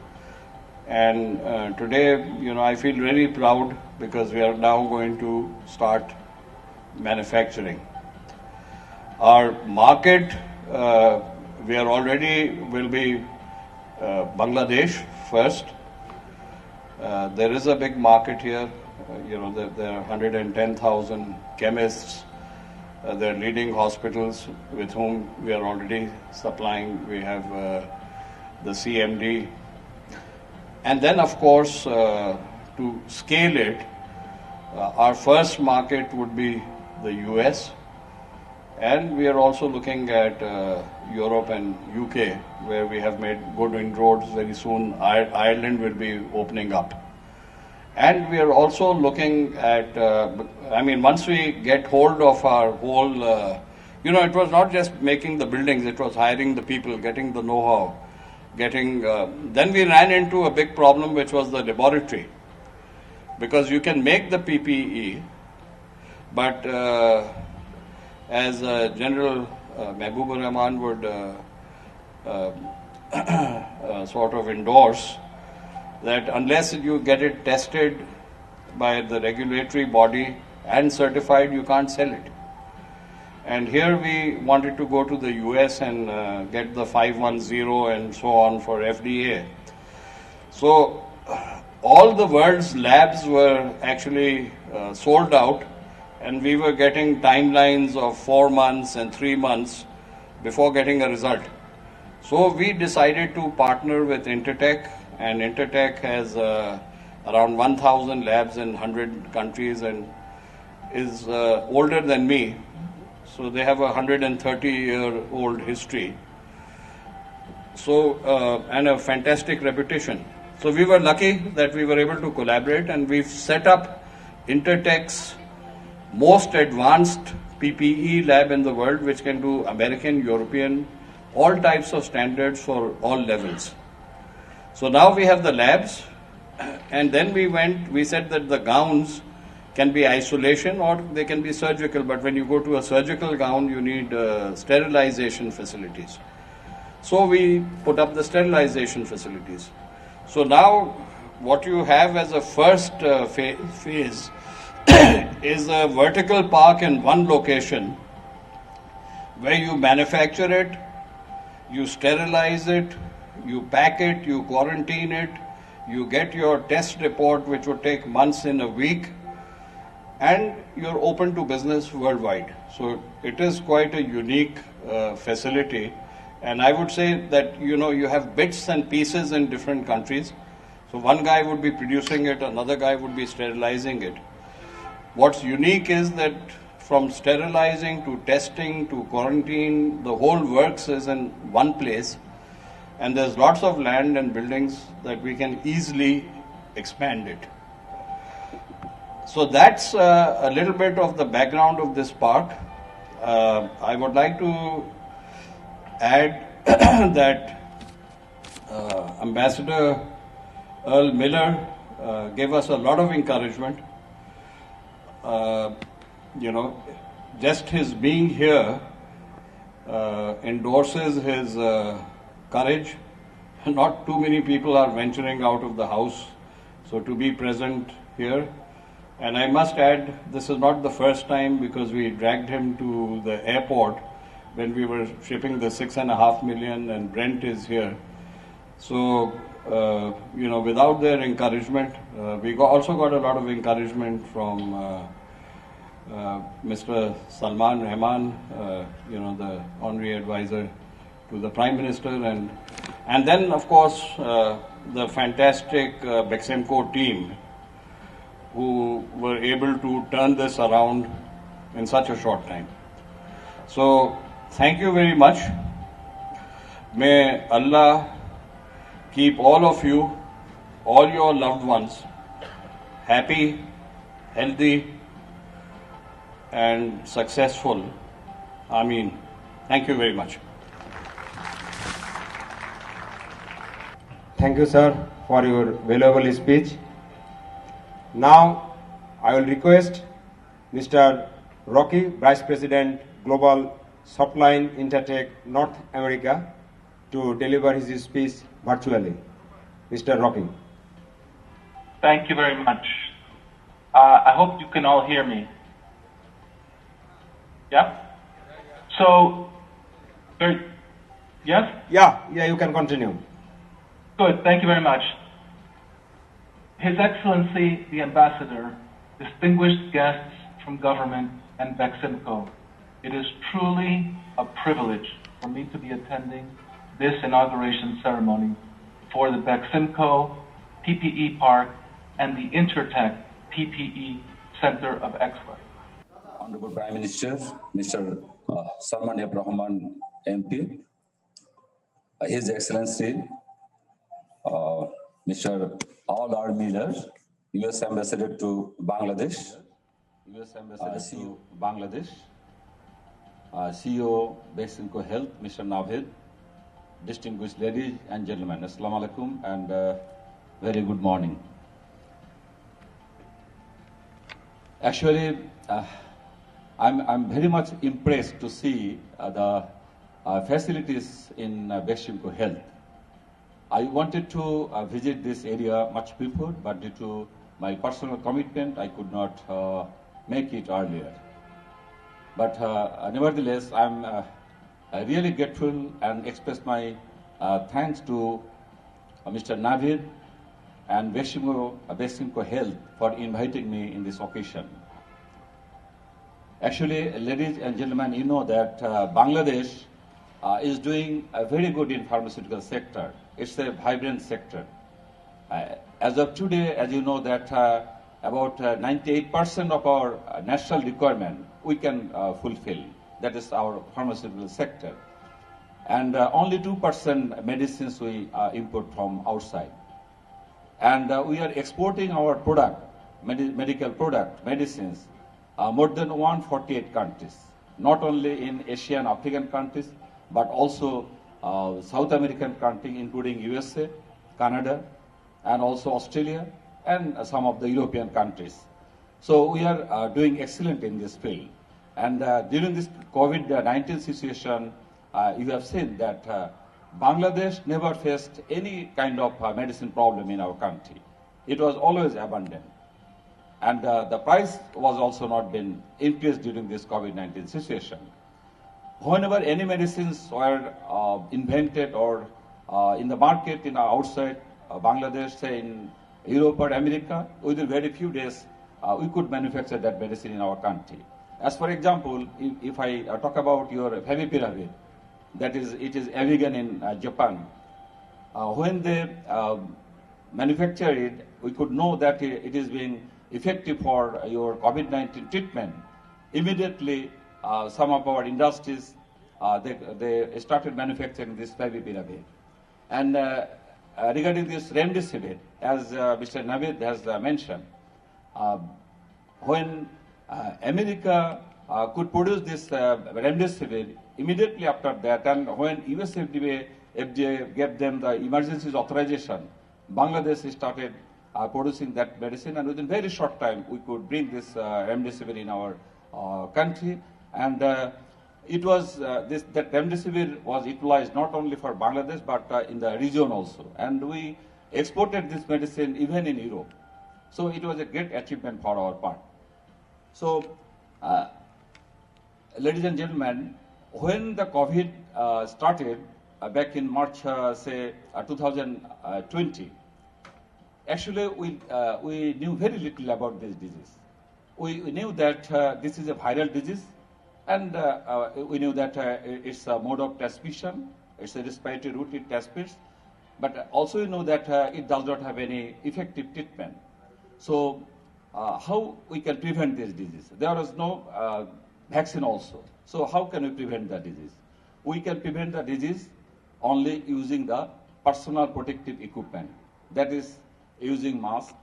[SPEAKER 5] And today, you know, I feel really proud because we are now going to start manufacturing. Our market, we are already will be Bangladesh first. There is a big market here. You know, there are 110,000 chemists. There are leading hospitals with whom we are already supplying. We have the CMD. And then, of course, to scale it, our first market would be the US. And we are also looking at Europe and UK, where we have made good inroads. Very soon, Ireland will be opening up. And we are also looking at, once we get hold of our whole, it was not just making the buildings, it was hiring the people, getting the know-how, then we ran into a big problem, which was the laboratory. Because you can make the PPE, but as General Mehboob Rahman would sort of endorse, that unless you get it tested by the regulatory body and certified, you can't sell it. And here we wanted to go to the US and get the 510 and so on for FDA. So all the world's labs were actually sold out, and we were getting timelines of 4 months and 3 months before getting a result. So we decided to partner with Intertech, and Intertech has around 1,000 labs in 100 countries and is older than me. So they have a 130-year-old history. So, and a fantastic reputation. So we were lucky that we were able to collaborate, and we've set up Intertech's most advanced PPE lab in the world, which can do American, European, all types of standards for all levels. So now we have the labs, and then we said that the gowns can be isolation or they can be surgical, but when you go to a surgical gown, you need sterilization facilities. So we put up the sterilization facilities. So now what you have as a first phase is a vertical park in one location where you manufacture it, you sterilize it, you pack it, you quarantine it, you get your test report, which would take months in a week, and you're open to business worldwide. So it is quite a unique facility. And I would say that, you have bits and pieces in different countries. So one guy would be producing it, another guy would be sterilizing it. What's unique is that from sterilizing to testing to quarantine, the whole works is in one place. And there's lots of land and buildings that we can easily expand it. So that's a little bit of the background of this park. I would like to add that Ambassador Earl Miller gave us a lot of encouragement. Just his being here endorses his courage. Not too many people are venturing out of the house, so to be present here. And I must add, this is not the first time, because we dragged him to the airport when we were shipping the 6.5 million, and Brent is here. So, without their encouragement, we also got a lot of encouragement from Mr. Salman Rahman, the honorary advisor to the Prime Minister, and then, of course, the fantastic Beximco team, who were able to turn this around in such a short time. So, thank you very much. May Allah keep all of you, all your loved ones, happy, healthy, and successful. I mean, thank you very much.
[SPEAKER 7] Thank you, sir, for your valuable speech. Now, I will request Mr. Rocky, Vice President, Global Supplying Intertech North America, to deliver his speech virtually. Mr. Rocky.
[SPEAKER 8] Thank you very much. I hope you can all hear me. Yeah? So, yes?
[SPEAKER 7] Yeah, you can continue.
[SPEAKER 8] Good, thank you very much. His Excellency, the Ambassador, distinguished guests from government and Beximco, it is truly a privilege for me to be attending this inauguration ceremony for the Beximco PPE Park and the Intertech PPE Center of Excellence.
[SPEAKER 9] Honorable Prime Minister, Mr. Salman F. Rahman, MP, His Excellency, Mr. All R. Miller, U.S. Ambassador to Bangladesh, CEO Beximco Health, Mr. Navid, distinguished ladies and gentlemen, Assalamu alaikum and very good morning. Actually, I'm very much impressed to see the facilities in Beximco Health. I wanted to visit this area much before, but due to my personal commitment, I could not make it earlier. But nevertheless, I'm really grateful and express my thanks to Mr. Navid and Beximco Health for inviting me in this occasion. Actually, ladies and gentlemen, you know that Bangladesh is doing very good in pharmaceutical sector. It's a vibrant sector. As of today, as you know that about 98% of our national requirement we can fulfill. That is our pharmaceutical sector. And only 2% medicines we import from outside. And we are exporting our product, medical product, medicines, more than 148 countries, not only in Asian, African countries, but also South American countries, including USA, Canada, and also Australia, and some of the European countries. So we are doing excellent in this field. And during this COVID-19 situation, you have seen that Bangladesh never faced any kind of medicine problem in our country. It was always abundant. And the price was also not been increased during this COVID-19 situation. Whenever any medicines were invented or in the market in outside Bangladesh, say in Europe or America, within very few days, we could manufacture that medicine in our country. As for example, if I talk about your favipiravir, it is Avigan in Japan. When they manufacture it, we could know that it is being effective for your COVID-19 treatment. Immediately, some of our industries, they started manufacturing this favipiravir. And regarding this remdesivir, as Mr. Navid has mentioned, when America could produce this remdesivir, immediately after that, and when US FDA gave them the emergency authorization, Bangladesh started producing that medicine, and within very short time, we could bring this remdesivir in our country. And it was that remdesivir was utilized not only for Bangladesh, but in the region also. And we exported this medicine even in Europe. So it was a great achievement for our part. So, ladies and gentlemen, when the COVID started back in March, 2020, actually we knew very little about this disease. We knew that this is a viral disease, and we knew that it's a mode of transmission, it's a respiratory route it transmits, but also we know that it does not have any effective treatment. So how we can prevent this disease? There is no vaccine also. So how can we prevent the disease? We can prevent the disease only using the personal protective equipment. That is using mask,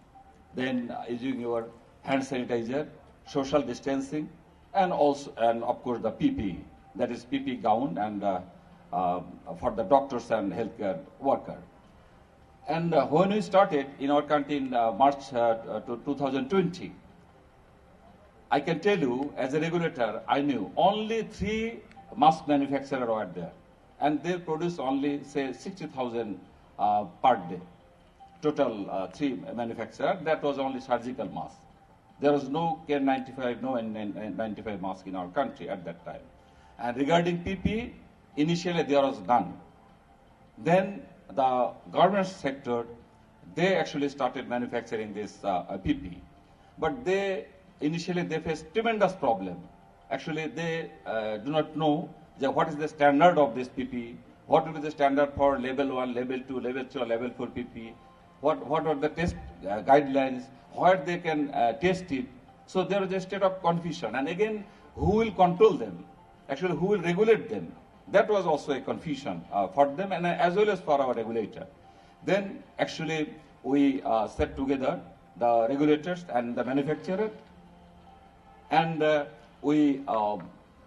[SPEAKER 9] then using your hand sanitizer, social distancing, and of course the PPE, that is PPE gown and for the doctors and healthcare worker. And when we started in our country in March 2020, I can tell you, as a regulator, I knew only 3 mask manufacturers were there, and they produce only, say, 60,000 per day. Total 3 manufacturers. That was only surgical mask. There was no KN95, no N95 mask in our country at that time. And regarding PPE, initially there was none. Then the garment sector, they actually started manufacturing this PPE. But initially they faced tremendous problem. Actually, they do not know what is the standard of this PPE, what will be the standard for level 1, level 2, level 3, or level 4 PPE, what are the test guidelines, where they can test it. So there is a state of confusion. And again, who will control them? Actually, who will regulate them? That was also a confusion for them and as well as for our regulator. Then actually we set together the regulators and the manufacturer, and we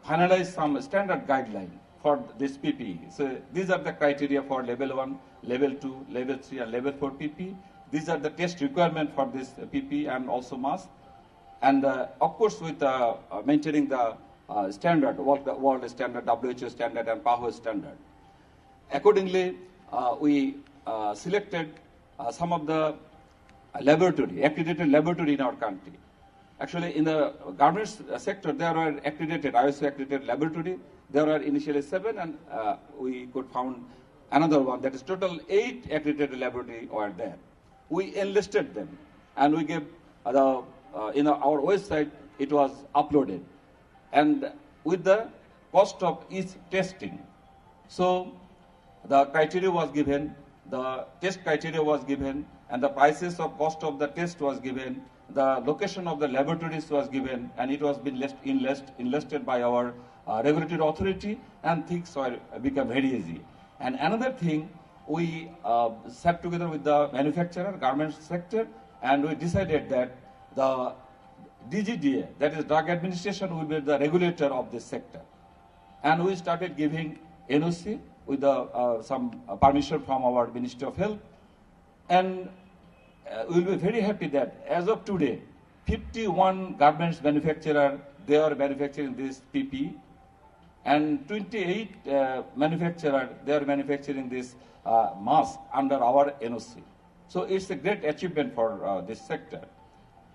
[SPEAKER 9] finalized some standard guideline for this PPE. So these are the criteria for level 1, level 2, level 3, and level 4 PPE. These are the test requirement for this PPE and also mask. And of course, with maintaining the standard, world standard, WHO standard, and PAHO standard. Accordingly, we selected some of the accredited laboratory in our country. Actually, in the garments sector, there were accredited, ISO accredited laboratory. There were initially 7, and we could found another one. That is total 8 accredited laboratory were there. We enlisted them, and we gave in our website, it was uploaded, and with the cost of each testing. So the criteria was given, the test criteria was given, and the prices of cost of the test was given, the location of the laboratories was given, and it was been enlisted by our regulatory authority, and things become very easy. And another thing, we sat together with the manufacturer, garment sector, and we decided that the DGDA, that is Drug Administration, will be the regulator of this sector. And we started giving NOC with some permission from our Ministry of Health. And we will be very happy that as of today, 51 garments manufacturers, they are manufacturing this PPE. And 28 manufacturers, they are manufacturing this mask under our NOC. So it's a great achievement for this sector.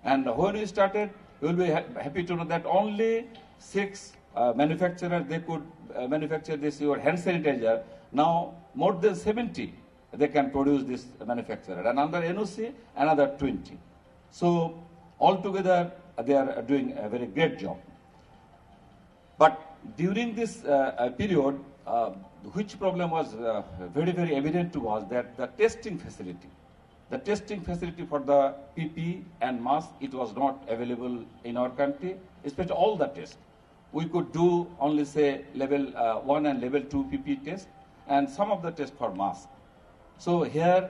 [SPEAKER 9] And when we started, we will be happy to know that only 6 manufacturers, they could manufacture this your hand sanitizer. Now more than 70 they can produce this manufacturer, and under NOC another 20. So altogether they are doing a very great job. But during this period, which problem was very, very evident to us, that the testing facility for the PPE and mask, it was not available in our country, especially all the tests. We could do only, say, level 1 and level 2 PPE tests, and some of the tests for mask. So here,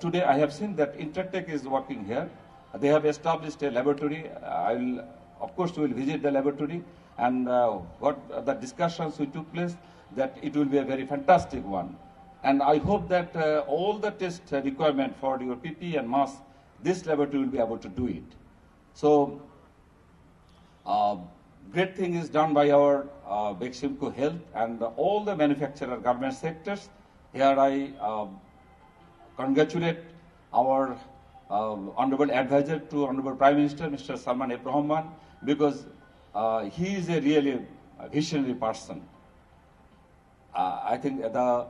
[SPEAKER 9] today I have seen that Intertech is working here. They have established a laboratory. Of course, we will visit the laboratory, and what the discussions we took place, that it will be a very fantastic one. And I hope that all the test requirement for your PPE and mask, this laboratory will be able to do it. So, great thing is done by our Beximco Health and all the manufacturer garment sectors. Here I congratulate our Honorable Advisor to Honorable Prime Minister, Mr. Salman F. Rahman, because he is a really visionary person. I think the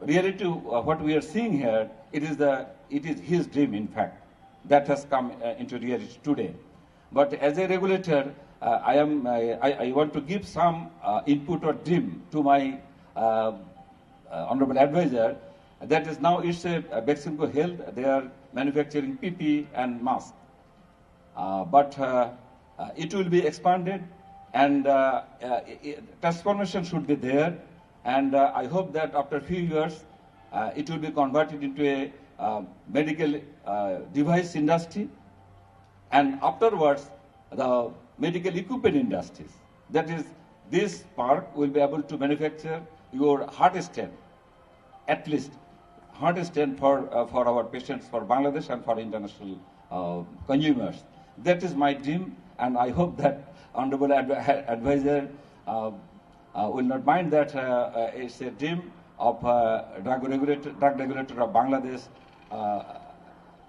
[SPEAKER 9] reality, what we are seeing here, it is his dream, in fact, that has come into reality today. But as a regulator, I want to give some input or dream to my Honorable Advisor. That is, now it's a Beximco Health, they are manufacturing PPE and mask. But it will be expanded, and transformation should be there. And I hope that after a few years, it will be converted into a medical device industry. And afterwards, the medical equipment industries. That is, this park will be able to manufacture your heart stent, at least heart stent for our patients for Bangladesh and for international consumers. That is my dream, and I hope that Honorable Advisor will not mind that it's a dream of drug regulator of Bangladesh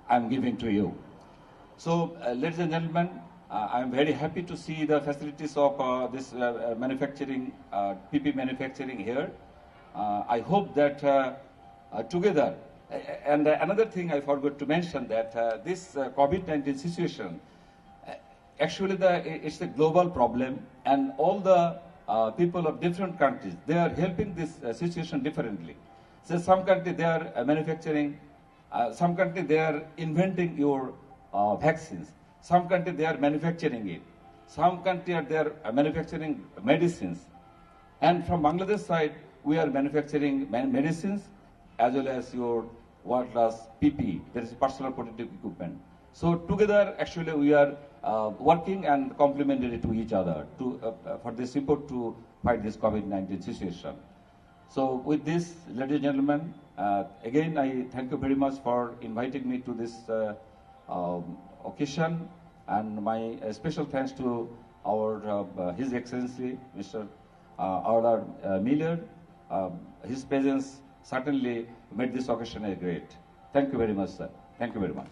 [SPEAKER 9] I'm giving to you. So, ladies and gentlemen, I'm very happy to see the facilities of this manufacturing, PP manufacturing here. I hope that together, and another thing I forgot to mention that this COVID-19 situation, actually it's a global problem, and all the people of different countries, they are helping this situation differently. So some country they are manufacturing, some country they are inventing your vaccines, some country they are manufacturing it, some country they are manufacturing medicines, and from Bangladesh side we are manufacturing medicines as well as your world-class PPE, that is personal protective equipment. So together actually we are working and complementary to each other for this support to fight this COVID-19 situation. So with this, ladies and gentlemen, again I thank you very much for inviting me to this occasion, and my special thanks to our His Excellency Mr. R.R. Miller. His presence certainly made this occasion a great. Thank you very much, sir. Thank you very much.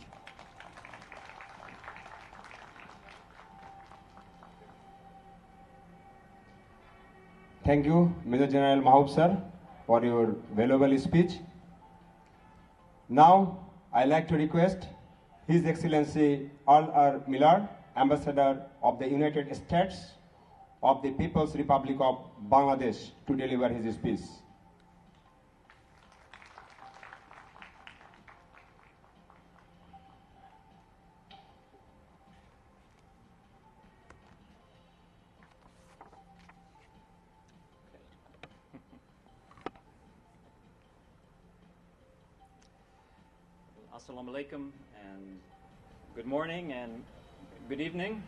[SPEAKER 7] Thank you, Major General Mahbub sir, for your valuable speech. Now, I'd like to request His Excellency R.R. Miller, Ambassador of the United States of the People's Republic of Bangladesh, to deliver his speech.
[SPEAKER 4] Assalamu alaikum, and good morning and good evening.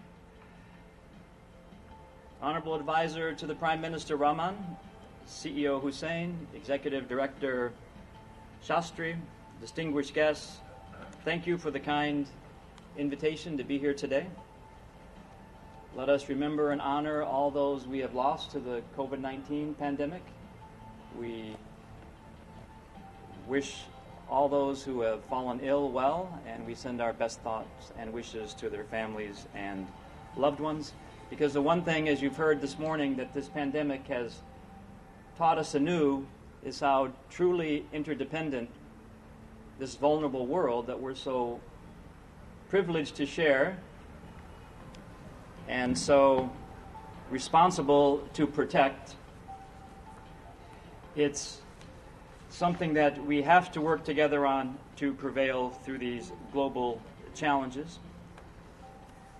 [SPEAKER 4] Honorable Advisor to the Prime Minister Rahman, CEO Hussein, Executive Director Shastri, distinguished guests, thank you for the kind invitation to be here today. Let us remember and honor all those we have lost to the COVID-19 pandemic. We wish all those who have fallen ill well, and we send our best thoughts and wishes to their families and loved ones. Because the one thing, as you've heard this morning, that this pandemic has taught us anew is how truly interdependent this vulnerable world that we're so privileged to share and so responsible to protect. It's something that we have to work together on to prevail through these global challenges.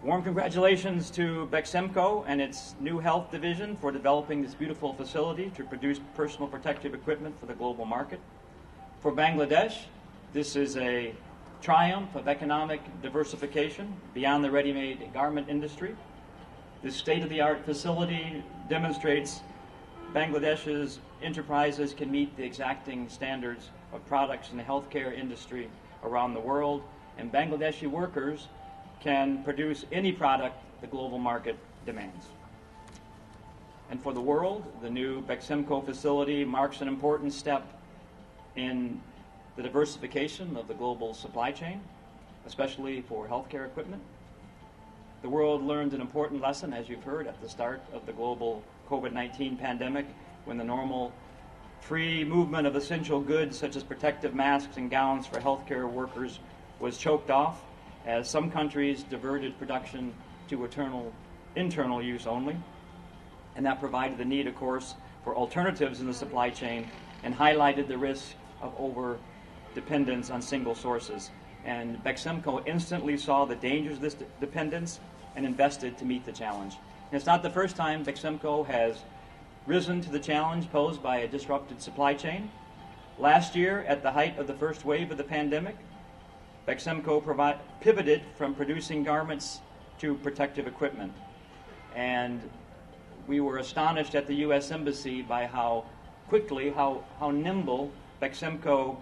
[SPEAKER 4] Warm congratulations to Beximco and its new health division for developing this beautiful facility to produce personal protective equipment for the global market. For Bangladesh, this is a triumph of economic diversification beyond the ready-made garment industry. This state-of-the-art facility demonstrates Bangladesh's enterprises can meet the exacting standards of products in the healthcare industry around the world, and Bangladeshi workers can produce any product the global market demands. And for the world, the new Beximco facility marks an important step in the diversification of the global supply chain, especially for healthcare equipment. The world learned an important lesson, as you've heard, at the start of the global COVID-19 pandemic, when the normal free movement of essential goods such as protective masks and gowns for healthcare workers was choked off as some countries diverted production to internal use only. And that provided the need, of course, for alternatives in the supply chain and highlighted the risk of over-dependence on single sources. And Beximco instantly saw the dangers of this dependence and invested to meet the challenge. And it's not the first time Beximco has risen to the challenge posed by a disrupted supply chain. Last year, at the height of the first wave of the pandemic, Beximco pivoted from producing garments to protective equipment. And we were astonished at the U.S. Embassy by how quickly, how nimble Beximco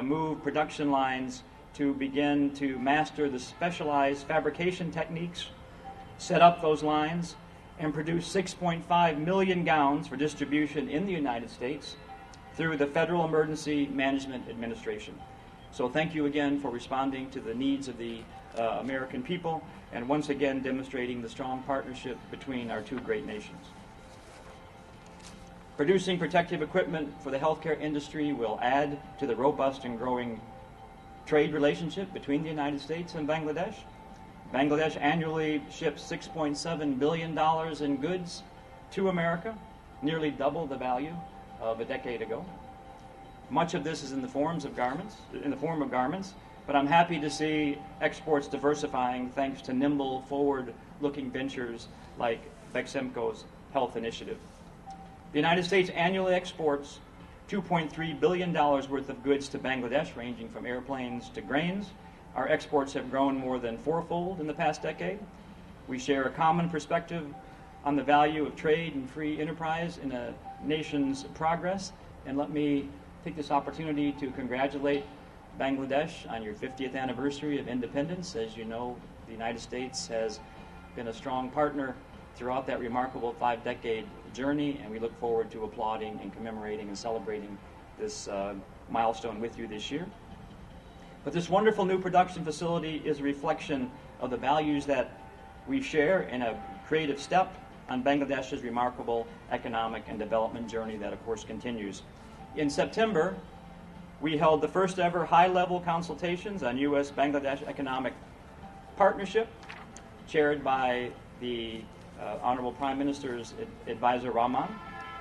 [SPEAKER 4] moved production lines to begin to master the specialized fabrication techniques, set up those lines, and produce 6.5 million gowns for distribution in the United States through the Federal Emergency Management Administration. So thank you again for responding to the needs of the American people, and once again demonstrating the strong partnership between our two great nations. Producing protective equipment for the healthcare industry will add to the robust and growing trade relationship between the United States and Bangladesh. Bangladesh annually ships $6.7 billion in goods to America, nearly double the value of a decade ago. Much of this is in the form of garments, but I'm happy to see exports diversifying thanks to nimble, forward-looking ventures like Beximco's Health Initiative. The United States annually exports $2.3 billion worth of goods to Bangladesh, ranging from airplanes to grains. Our exports have grown more than fourfold in the past decade. We share a common perspective on the value of trade and free enterprise in a nation's progress. And let me take this opportunity to congratulate Bangladesh on your 50th anniversary of independence. As you know, the United States has been a strong partner throughout that remarkable 5-decade journey, and we look forward to applauding and commemorating and celebrating this milestone with you this year. But this wonderful new production facility is a reflection of the values that we share in a creative step on Bangladesh's remarkable economic and development journey that, of course, continues. In September, we held the first ever high-level consultations on U.S.-Bangladesh economic partnership, chaired by the Honorable Prime Minister's advisor, Rahman.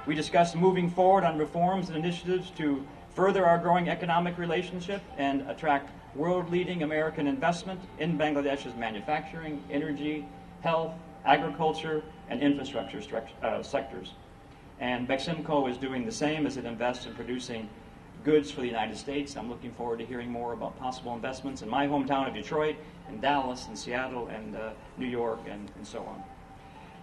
[SPEAKER 4] We discussed moving forward on reforms and initiatives to further our growing economic relationship and attract world-leading American investment in Bangladesh's manufacturing, energy, health, agriculture, and infrastructure sectors. And Beximco is doing the same as it invests in producing goods for the United States. I'm looking forward to hearing more about possible investments in my hometown of Detroit, in Dallas, and Seattle, and New York, and so on.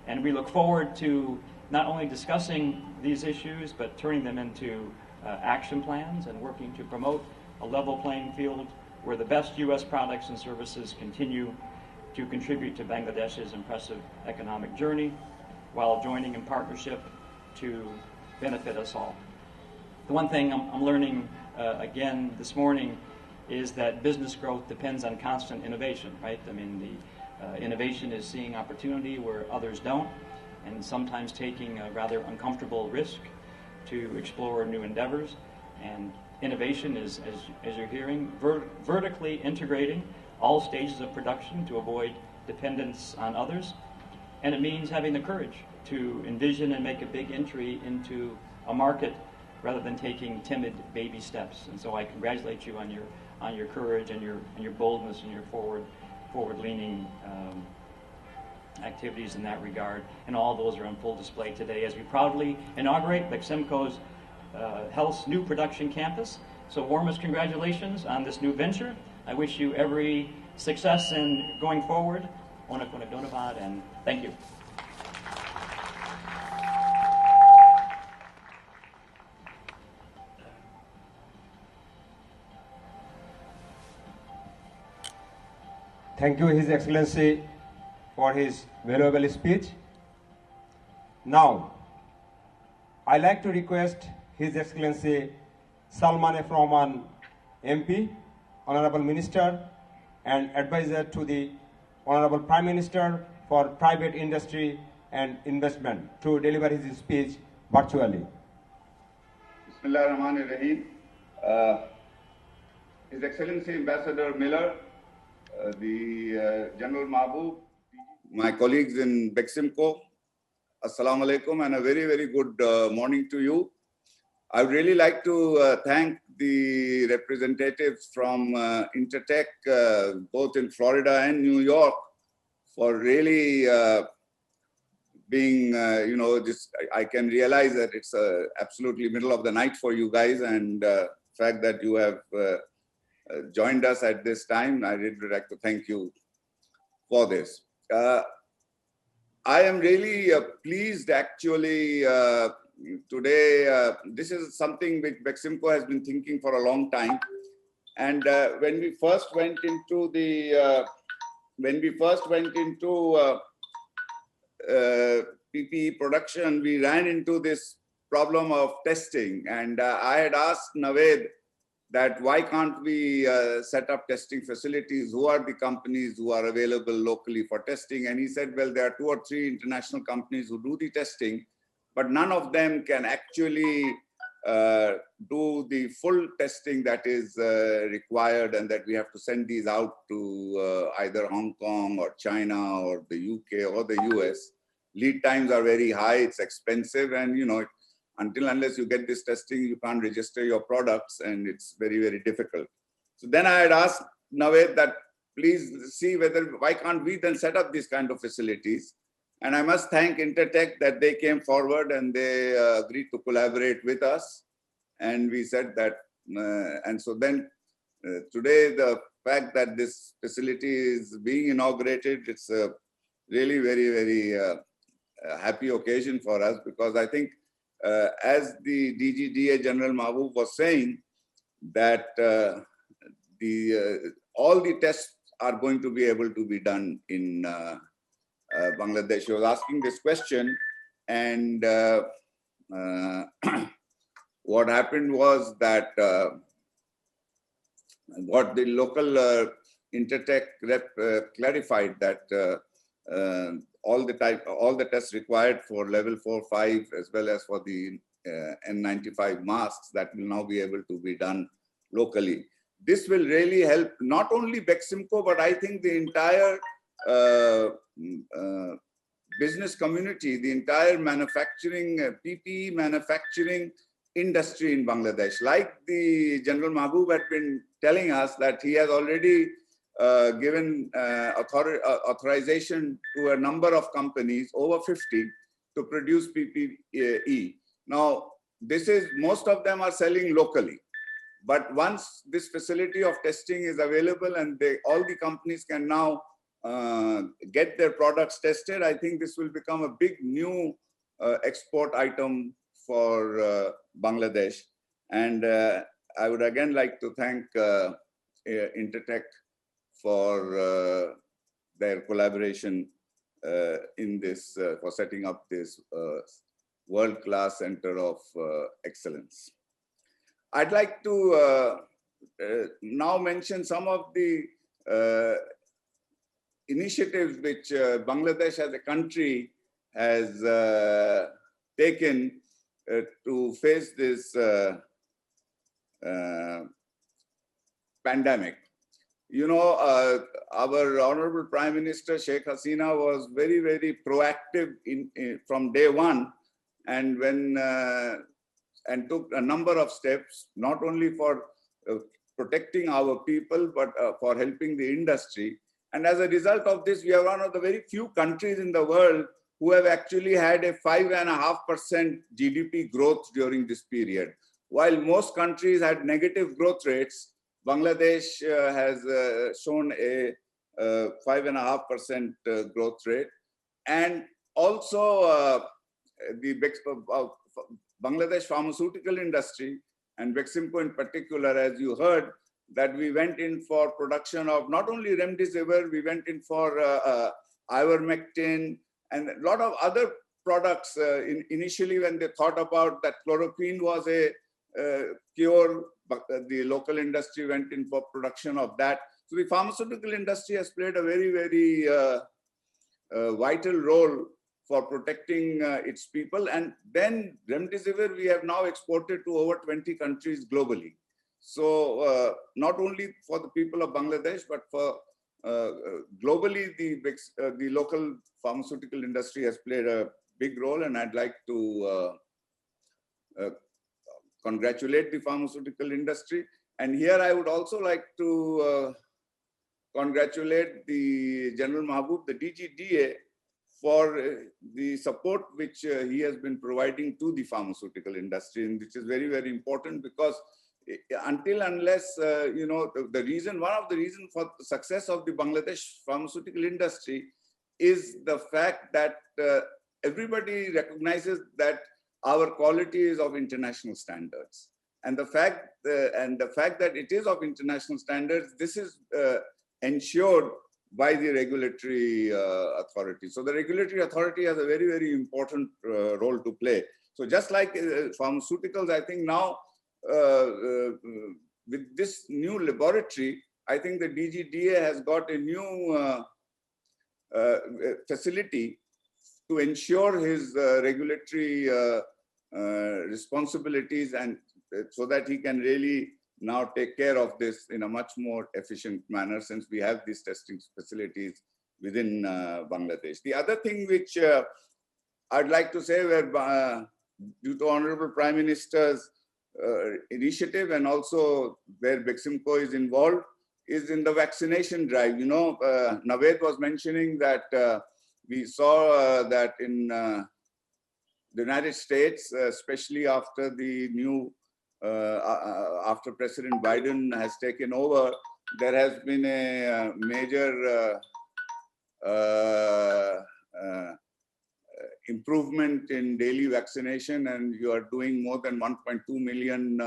[SPEAKER 4] And we look forward to not only discussing these issues, but turning them into action plans and working to promote a level playing field where the best U.S. products and services continue to contribute to Bangladesh's impressive economic journey while joining in partnership to benefit us all. The one thing I'm learning again this morning is that business growth depends on constant innovation, right? I mean, the innovation is seeing opportunity where others don't, and sometimes taking a rather uncomfortable risk to explore new endeavors. And innovation is, as you're hearing, vertically integrating all stages of production to avoid dependence on others. And it means having the courage to envision and make a big entry into a market rather than taking timid baby steps. And so I congratulate you on your courage and your boldness and your forward-leaning activities in that regard. And all those are on full display today as we proudly inaugurate Beximco's Health's new production campus. So warmest congratulations on this new venture. I wish you every success in going forward. And thank you.
[SPEAKER 7] Thank you, His Excellency, for his valuable speech. Now, I'd like to request His Excellency Salman F. Rahman, MP, Honorable Minister, and Advisor to the Honorable Prime Minister for Private Industry and Investment, to deliver his speech virtually.
[SPEAKER 10] Bismillah Rahman Rahim. His Excellency Ambassador Miller, the General Mahbub, my colleagues in Beximco, Assalamu alaikum, and a very, very good morning to you. I would really like to thank the representatives from Intertech, both in Florida and New York, for really being, I can realize that it's absolutely middle of the night for you guys, and the fact that you have joined us at this time, I really like to thank you for this. I am really pleased actually today. This is something which Beximco has been thinking for a long time. And when we first went into PPE production, we ran into this problem of testing. And I had asked Naved that why can't we set up testing facilities? Who are the companies who are available locally for testing? And he said, well, there are 2 or 3 international companies who do the testing, but none of them can actually do the full testing that is required, and that we have to send these out to either Hong Kong or China or the UK or the US. Lead times are very high, it's expensive, and until unless you get this testing, you can't register your products, and it's very, very difficult. So then I had asked Naved that please see why can't we then set up these kind of facilities? And I must thank Intertech that they came forward and they agreed to collaborate with us. And we said that, and so then today the fact that this facility is being inaugurated, it's a really very, very happy occasion for us, because I think as the DGDA General Mahbub was saying, that all the tests are going to be able to be done in Bangladesh. He was asking this question, and what happened was that what the local Intertech rep clarified that all the tests required for level 4, 5, as well as for the N95 masks, that will now be able to be done locally. This will really help not only Beximco, but I think the entire business community, the entire manufacturing, PPE manufacturing industry in Bangladesh. Like the General Mahbub had been telling us that he has already given authorization to a number of companies, over 50, to produce PPE. Now, most of them are selling locally. But once this facility of testing is available and all the companies can now get their products tested, I think this will become a big new export item for Bangladesh. And I would again like to thank Intertech for their collaboration in this, for setting up this world-class center of excellence. I'd like to now mention some of the initiatives which Bangladesh as a country has taken to face this pandemic. Our Honorable Prime Minister Sheikh Hasina was very, very proactive from day one, and and took a number of steps, not only for protecting our people, but for helping the industry. And as a result of this, we are one of the very few countries in the world who have actually had a 5.5% GDP growth during this period. While most countries had negative growth rates, Bangladesh has shown a 5.5% growth rate. And also the Bangladesh pharmaceutical industry, and Beximco in particular, as you heard, that we went in for production of not only remdesivir, we went in for ivermectin and a lot of other products. Initially, when they thought about that chloroquine was a cure, the local industry went in for production of that. So the pharmaceutical industry has played a very, very vital role for protecting its people. And then remdesivir we have now exported to over 20 countries globally. So not only for the people of Bangladesh, but for globally, the local pharmaceutical industry has played a big role. And I'd like to congratulate the pharmaceutical industry. And here I would also like to congratulate the General Mahbub, the DGDA, for the support which he has been providing to the pharmaceutical industry, and which is very, very important, because unless one of the reasons for the success of the Bangladesh pharmaceutical industry is the fact that everybody recognizes that our quality is of international standards. And the fact that it is of international standards, this is ensured by the regulatory authority. So the regulatory authority has a very, very important role to play. So just like pharmaceuticals, I think now with this new laboratory, I think the DGDA has got a new facility to ensure his regulatory responsibilities, and so that he can really now take care of this in a much more efficient manner, since we have these testing facilities within Bangladesh. The other thing which I'd like to say, where due to Honorable Prime Minister's initiative, and also where Beximco is involved, is in the vaccination drive. You know, Naved was mentioning that we saw that in the United States, especially after the new, after President Biden has taken over, there has been a major improvement in daily vaccination, and you are doing more than 1.2 million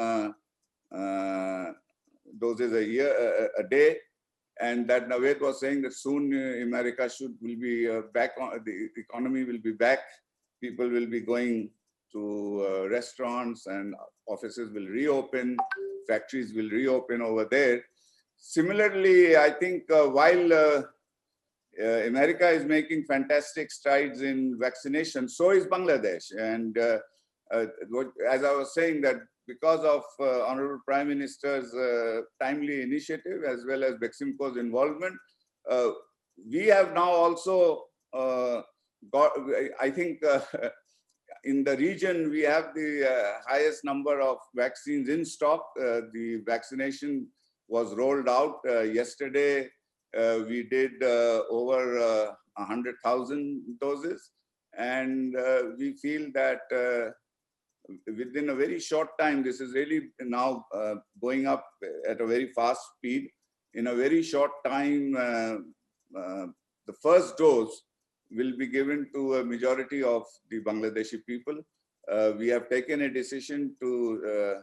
[SPEAKER 10] doses a day. And that Naved was saying that soon America will be back on, the economy will be back. People will be going to restaurants, and offices will reopen, factories will reopen over there. Similarly, I think while America is making fantastic strides in vaccination, so is Bangladesh. And as I was saying, that because of Honorable Prime Minister's timely initiative, as well as Beximco's involvement, we have now also got, I think, in the region, we have the highest number of vaccines in stock. The vaccination was rolled out yesterday. We did over 100,000 doses, and we feel that within a very short time, this is really now going up at a very fast speed. In a very short time, the first dose will be given to a majority of the Bangladeshi people. We have taken a decision to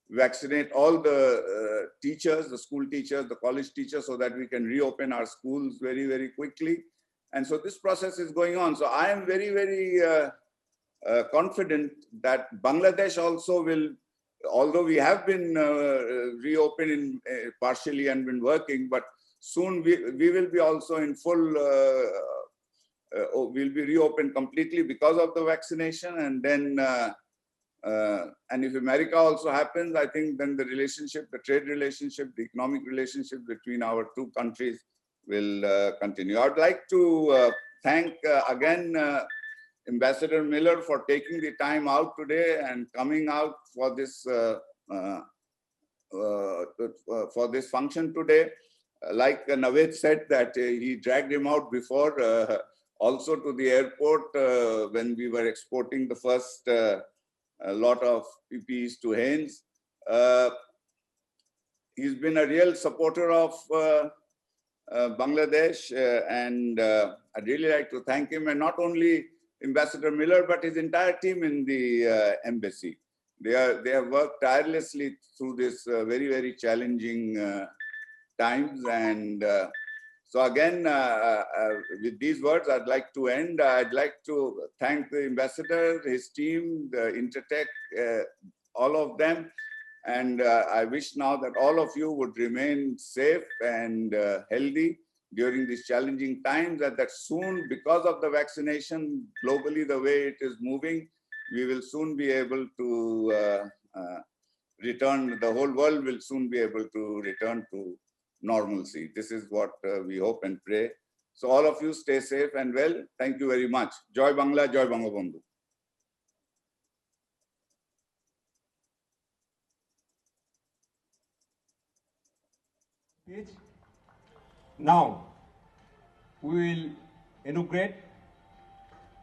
[SPEAKER 10] vaccinate all the teachers, the school teachers, the college teachers, so that we can reopen our schools very, very quickly. And so this process is going on. So I am very, very confident that Bangladesh also will, although we have been reopening partially and been working, but soon we will be also in full, we'll be reopened completely because of the vaccination. And then, and if America also happens, I think then the relationship, the trade relationship, the economic relationship between our two countries will continue. I'd like to thank again Ambassador Miller for taking the time out today and coming out for this function today. Like Naved said, that he dragged him out before, also to the airport when we were exporting the first lot of PPEs to Hanes. He's been a real supporter of Bangladesh, and I'd really like to thank him, and not only Ambassador Miller, but his entire team in the embassy. They have worked tirelessly through this very, very challenging times. And so again, with these words, I'd like to end. I'd like to thank the ambassador, his team, the Intertech, all of them. And I wish now that all of you would remain safe and healthy during these challenging times, and that soon, because of the vaccination globally, the way it is moving, we will soon be able to return, the whole world will soon be able to return to normalcy. This is what we hope and pray. So all of you stay safe and well. Thank you very much. Joy Bangla, Joy Bangabandhu.
[SPEAKER 7] Now, we will inaugurate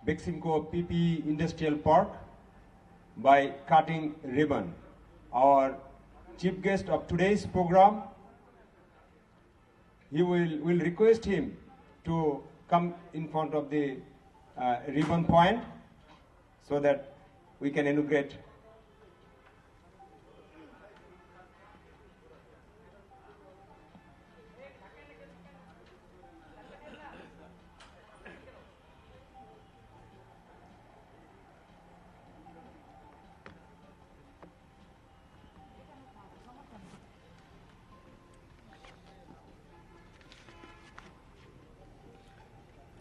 [SPEAKER 7] Beximco PPE Industrial Park by cutting ribbon. Our chief guest of today's program, we'll request him to come in front of the ribbon point so that we can inaugurate.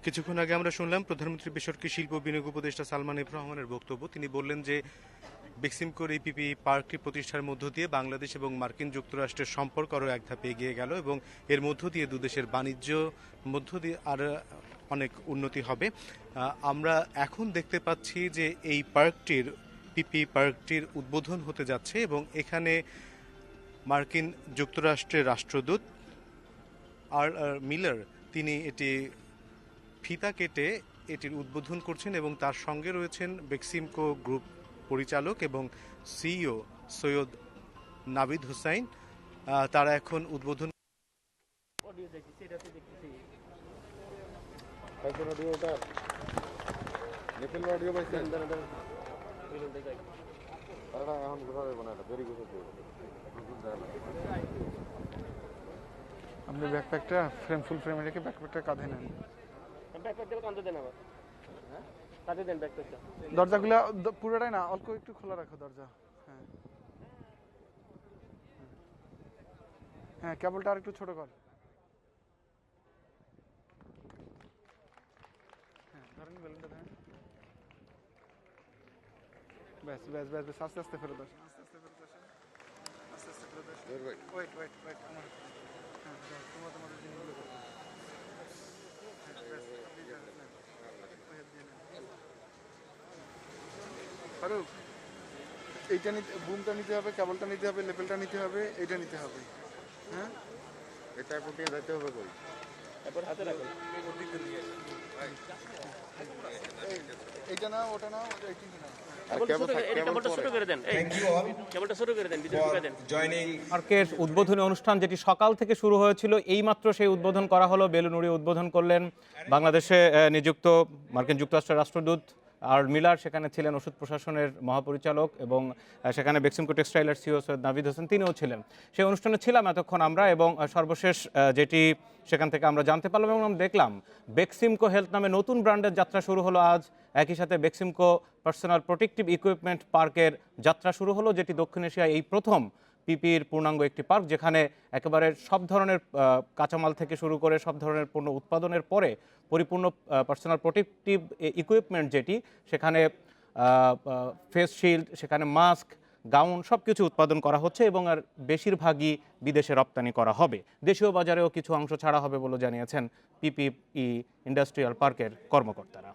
[SPEAKER 11] কিছুক্ষণ আগে আমরা শুনলাম প্রধানমন্ত্রী বেসরকারি শিল্প ও বিনিয়োগ উপদেষ্টা Salman F রহমানের বক্তব্য। তিনি বললেন যে বেক্সিমকোর এই পিপিই পার্কটি প্রতিষ্ঠার মধ্য দিয়ে বাংলাদেশ এবং মার্কিন যুক্তরাষ্ট্রের সম্পর্ক আরও এক ধাপে এগিয়ে গেল এবং এর মধ্য দিয়ে দুদেশের বাণিজ্য মধ্য দিয়ে আরও অনেক উন্নতি হবে। আমরা এখন দেখতে পাচ্ছি যে এই পার্কটির পিপিই পার্কটির উদ্বোধন হতে যাচ্ছে এবং এখানে মার্কিন যুক্তরাষ্ট্রের রাষ্ট্রদূত আর মিলার তিনি এটি ফিতা কেটে এটির উদ্বোধন করছেন এবং তার সঙ্গে রয়েছেন বেক্সিমকো গ্রুপ পরিচালক এবং সিইও সৈয়দ নাভিদ হুসাইন। তারা এখন উদ্বোধন
[SPEAKER 2] আপনি ব্যাকপ্যাকটা ফুল ফ্রেমে রেখে ব্যাকপ্যাকটা কাঁধে নেন। দরজাগুলো পুরোটাই না, অল্প একটু খোলা রাখো দরজা। হ্যাঁ হ্যাঁ, কেবলটা আর একটু ছোট কর। হ্যাঁ ধরেন, বেলুনটা ধরেন। ব্যাস ব্যাস ব্যাস ব্যাস, আস্তে আস্তে ফেরত আসেন, আস্তে আস্তে ফেরত আসেন, আস্তে আস্তে ফেরত আসেন। ওয়েট ওয়েট ওয়েট, আমার হ্যাঁ তোমাদের জিনিসগুলো করো। ফারুক, এইটা নিতে, বুমটা নিতে হবে, কেবলটা নিতে হবে, লেপেলটা নিতে হবে, এইটা নিতে হবে। হ্যাঁ, এটা প্রতি যাইতে হবে। কই তারপর হাতে রাখো, এইটা না, ওটা না, এইটা না।
[SPEAKER 1] পার্কের উদ্বোধনী অনুষ্ঠান যেটি সকাল থেকে শুরু হয়েছিল, এইমাত্র সেই উদ্বোধন করা হলো। বেলুন উড়িয়ে উদ্বোধন করলেন বাংলাদেশে নিযুক্ত মার্কিন যুক্তরাষ্ট্রের রাষ্ট্রদূত আর মিলার। সেখানে ছিলেন ওষুধ প্রশাসনের মহাপরিচালক এবং সেখানে বেক্সিমকো টেক্সটাইলের সিইও সৈয়দ নাভিদ হোসেন, তিনিও ছিলেন। সেই অনুষ্ঠানে ছিলাম এতক্ষণ আমরা এবং সর্বশেষ যেটি সেখান থেকে আমরা জানতে পারলাম এবং আমরা দেখলাম, বেক্সিমকো হেলথ নামে নতুন ব্র্যান্ডের যাত্রা শুরু হলো আজ। একই সাথে বেক্সিমকো পার্সোনাল প্রোটেক্টিভ ইকুইপমেন্ট পার্কের যাত্রা শুরু হলো, যেটি দক্ষিণ এশিয়ায় এই প্রথম পিপিইর পূর্ণাঙ্গ একটি পার্ক, যেখানে একেবারে সব ধরনের কাঁচামাল থেকে শুরু করে সব ধরনের পণ্য উৎপাদনের পরে পরিপূর্ণ পার্সোনাল প্রোটেক্টিভ ইকুইপমেন্ট, যেটি সেখানে ফেস শিল্ড, সেখানে মাস্ক, গাউন সব কিছু উৎপাদন করা হচ্ছে এবং আর বেশিরভাগই বিদেশে রপ্তানি করা হবে। দেশীয় বাজারেও কিছু অংশ ছাড়া হবে বলে জানিয়েছেন পিপিই ইন্ডাস্ট্রিয়াল পার্কের কর্মকর্তারা।